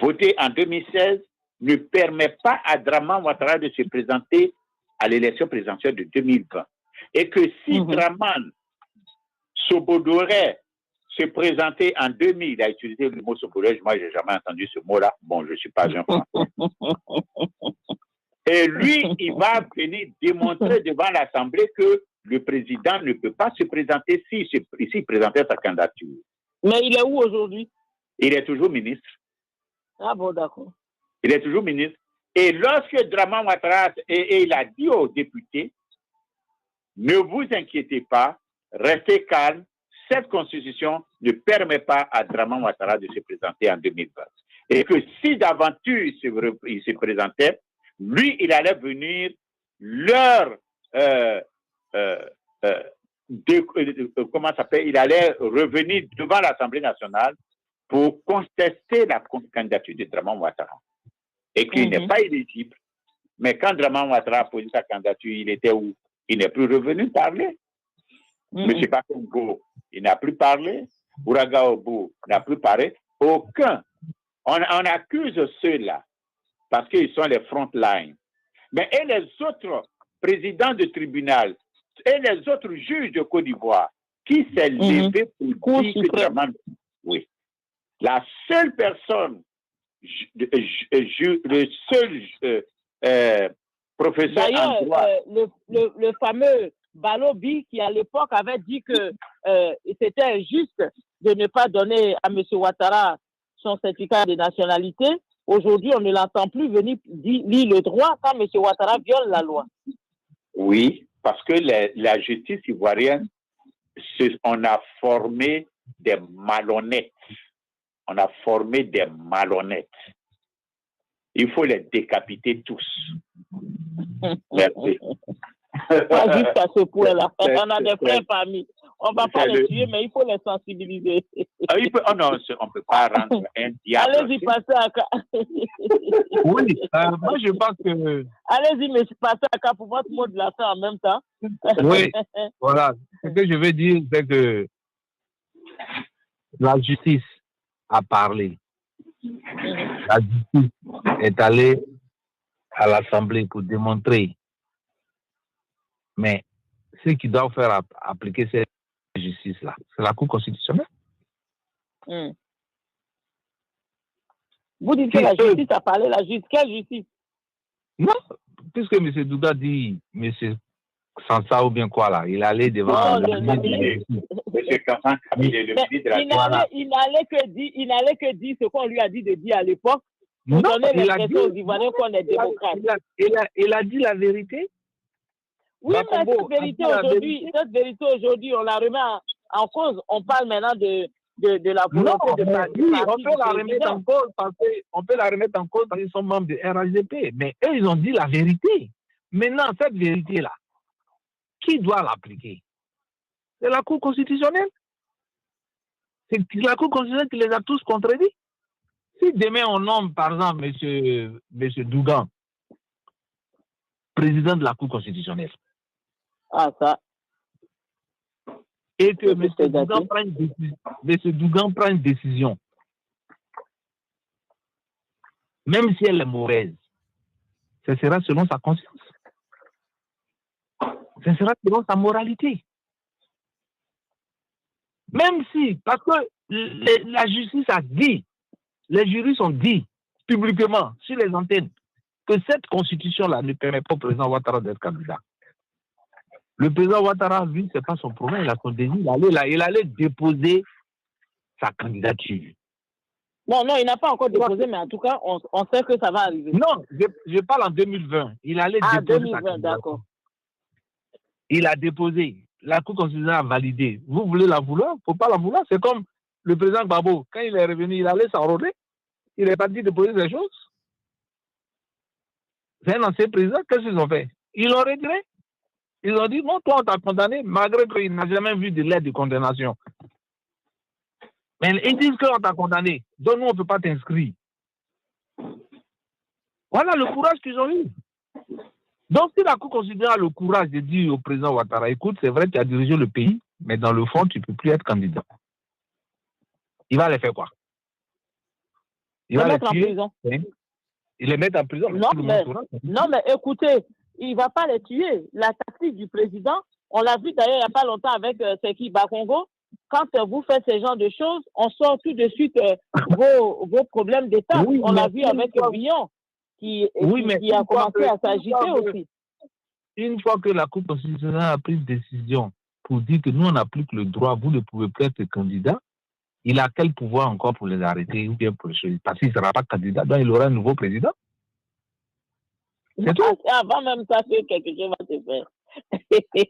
votée en 2016, ne permet pas à Draman Ouattara de se présenter à l'élection présidentielle de 2020. Et que si Draman Sobodorait se présenter en 2000, il a utilisé le mot Sobodorais, moi je n'ai jamais entendu ce mot-là, bon, je ne suis pas un Français. Et lui, il va venir démontrer devant l'Assemblée que le président ne peut pas se présenter s'il présentait sa candidature. Mais il est où aujourd'hui? Il est toujours ministre. Ah bon, d'accord. Il est toujours ministre. Et lorsque Draman Ouattara, et il a dit aux députés, ne vous inquiétez pas, restez calme, cette constitution ne permet pas à Draman Ouattara de se présenter en 2020. Et que si d'aventure il se présentait, lui, il allait venir leur comment ça s'appelle, il allait revenir devant l'Assemblée nationale pour contester la candidature de Draman Ouattara. Et qu'il n'est pas éligible. Mais quand Draman Ouattara a posé sa candidature, il était où? Il n'est plus revenu parler. M. Bakongo, il n'a plus parlé. Ouraga Obo n'a plus parlé. Aucun. On accuse ceux-là parce qu'ils sont les front lines. Mais et les autres présidents de tribunal et les autres juges de Côte d'Ivoire qui s'est levé pour dire que Draman... Oui. La seule personne, le seul professeur en droit... le fameux Balobi qui à l'époque avait dit que c'était injuste de ne pas donner à M. Ouattara son certificat de nationalité. Aujourd'hui, on ne l'entend plus venir lire le droit quand M. Ouattara viole la loi. Oui, parce que la justice ivoirienne, on a formé des malhonnêtes. On a formé des malhonnêtes. Il faut les décapiter tous. Merci. Pas jusqu'à ce point-là. On a des frères parmi. On ne va pas les tuer, mais il faut les sensibiliser. Oh non, on ne peut pas rendre un diable. Allez-y, passez à cas. Oui, moi je pense que... Allez-y, mais passez à cas pour votre mot de la fin en même temps. Oui, voilà. Ce que je veux dire, c'est que la justice a parlé. La justice est allée à l'Assemblée pour démontrer. Mais ceux qui doivent faire appliquer cette justice-là, c'est la Cour constitutionnelle. Vous dites que la justice a parlé, la justice. Quelle justice? Non, puisque M. Douga dit, M. Sansa ou bien quoi là, il allait devant M. Kassan, il est le ministre de la il n'allait que dire ce qu'on lui a dit de dire à l'époque. Non, donner l'impression aux Ivoiriens qu'on est démocrate. Il a dit la vérité. Oui, mais cette vérité aujourd'hui, on la remet en cause. On parle maintenant de la volonté de parti. Oui, on peut la remettre en cause parce qu'ils sont membres de RAGP. Mais eux, ils ont dit la vérité. Maintenant, cette vérité-là, qui doit l'appliquer? C'est la Cour constitutionnelle. C'est la Cour constitutionnelle qui les a tous contredits. Si demain on nomme, par exemple, M. Dougan, président de la Cour constitutionnelle, et que M. Dougan prend une décision, même si elle est mauvaise, ce sera selon sa conscience. Ce sera selon sa moralité. Même si, parce que la justice a dit, les juristes ont dit publiquement sur les antennes que cette constitution-là ne permet pas au président Ouattara d'être candidat. Le président Ouattara, lui, ce n'est pas son problème, il a son désir, il allait déposer sa candidature. Non, il n'a pas encore déposé, mais en tout cas, on sait que ça va arriver. Non, je parle en 2020. Il allait déposer 2020, sa candidature. d'accord. Il a déposé. La Cour constitutionnelle a validé. Vous voulez la vouloir? Il ne faut pas la vouloir. C'est comme le président Gbagbo. Quand il est revenu, il allait s'enrôler. Il n'est pas dit de poser des choses. C'est un ancien président. Qu'est-ce qu'ils ont fait? Ils l'ont retiré. Ils ont dit, non, toi, on t'a condamné, malgré qu'il n'a jamais vu de lettre de condamnation. Mais ils disent qu'on t'a condamné. Donc, nous, on ne peut pas t'inscrire. Voilà le courage qu'ils ont eu. Donc, si la Cour considère le courage de dire au président Ouattara, écoute, c'est vrai que tu as dirigé le pays, mais dans le fond, tu ne peux plus être candidat. Il va les faire quoi? Il va les mettre en prison. Il les met en prison. Non, mais écoutez, il ne va pas les tuer. La tactique du président, on l'a vu d'ailleurs il n'y a pas longtemps avec Seki Bakongo. Quand vous faites ce genre de choses, on sort tout de suite vos problèmes d'État. Oui, on l'a vu avec Billon qui a commencé à s'agiter aussi. une fois que la Cour constitutionnelle a pris une décision pour dire que nous, on n'a plus que le droit, vous ne pouvez plus être candidat, il a quel pouvoir encore pour les arrêter ou bien pour les choisir? Parce qu'il ne sera pas candidat, donc il aura un nouveau président. C'est tout. Avant même ça, quelque chose va se faire.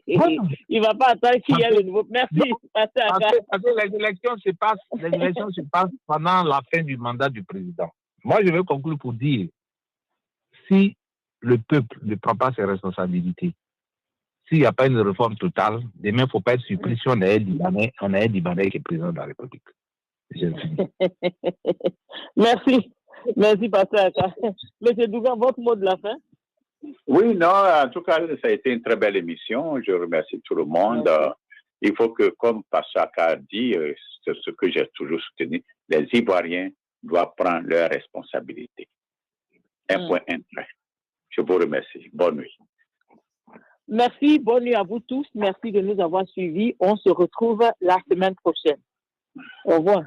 Il ne va pas attendre qu'il y ait le nouveau. Merci. Parce que les élections se passent pendant la fin du mandat du président. Moi, je vais conclure pour dire, si le peuple ne prend pas ses responsabilités, s'il n'y a pas une réforme totale, demain, il ne faut pas être surpris si on a un Libanais qui est président de la République. Merci. Merci, Pasteur. Monsieur Dougan, votre mot de la fin? Oui, non, en tout cas, ça a été une très belle émission. Je remercie tout le monde. Il faut que, comme Pasteur a dit, c'est ce que j'ai toujours soutenu, les Ivoiriens doivent prendre leurs responsabilités. Un point, un trait. Je vous remercie. Bonne nuit. Merci, bonne nuit à vous tous. Merci de nous avoir suivis. On se retrouve la semaine prochaine. Au revoir.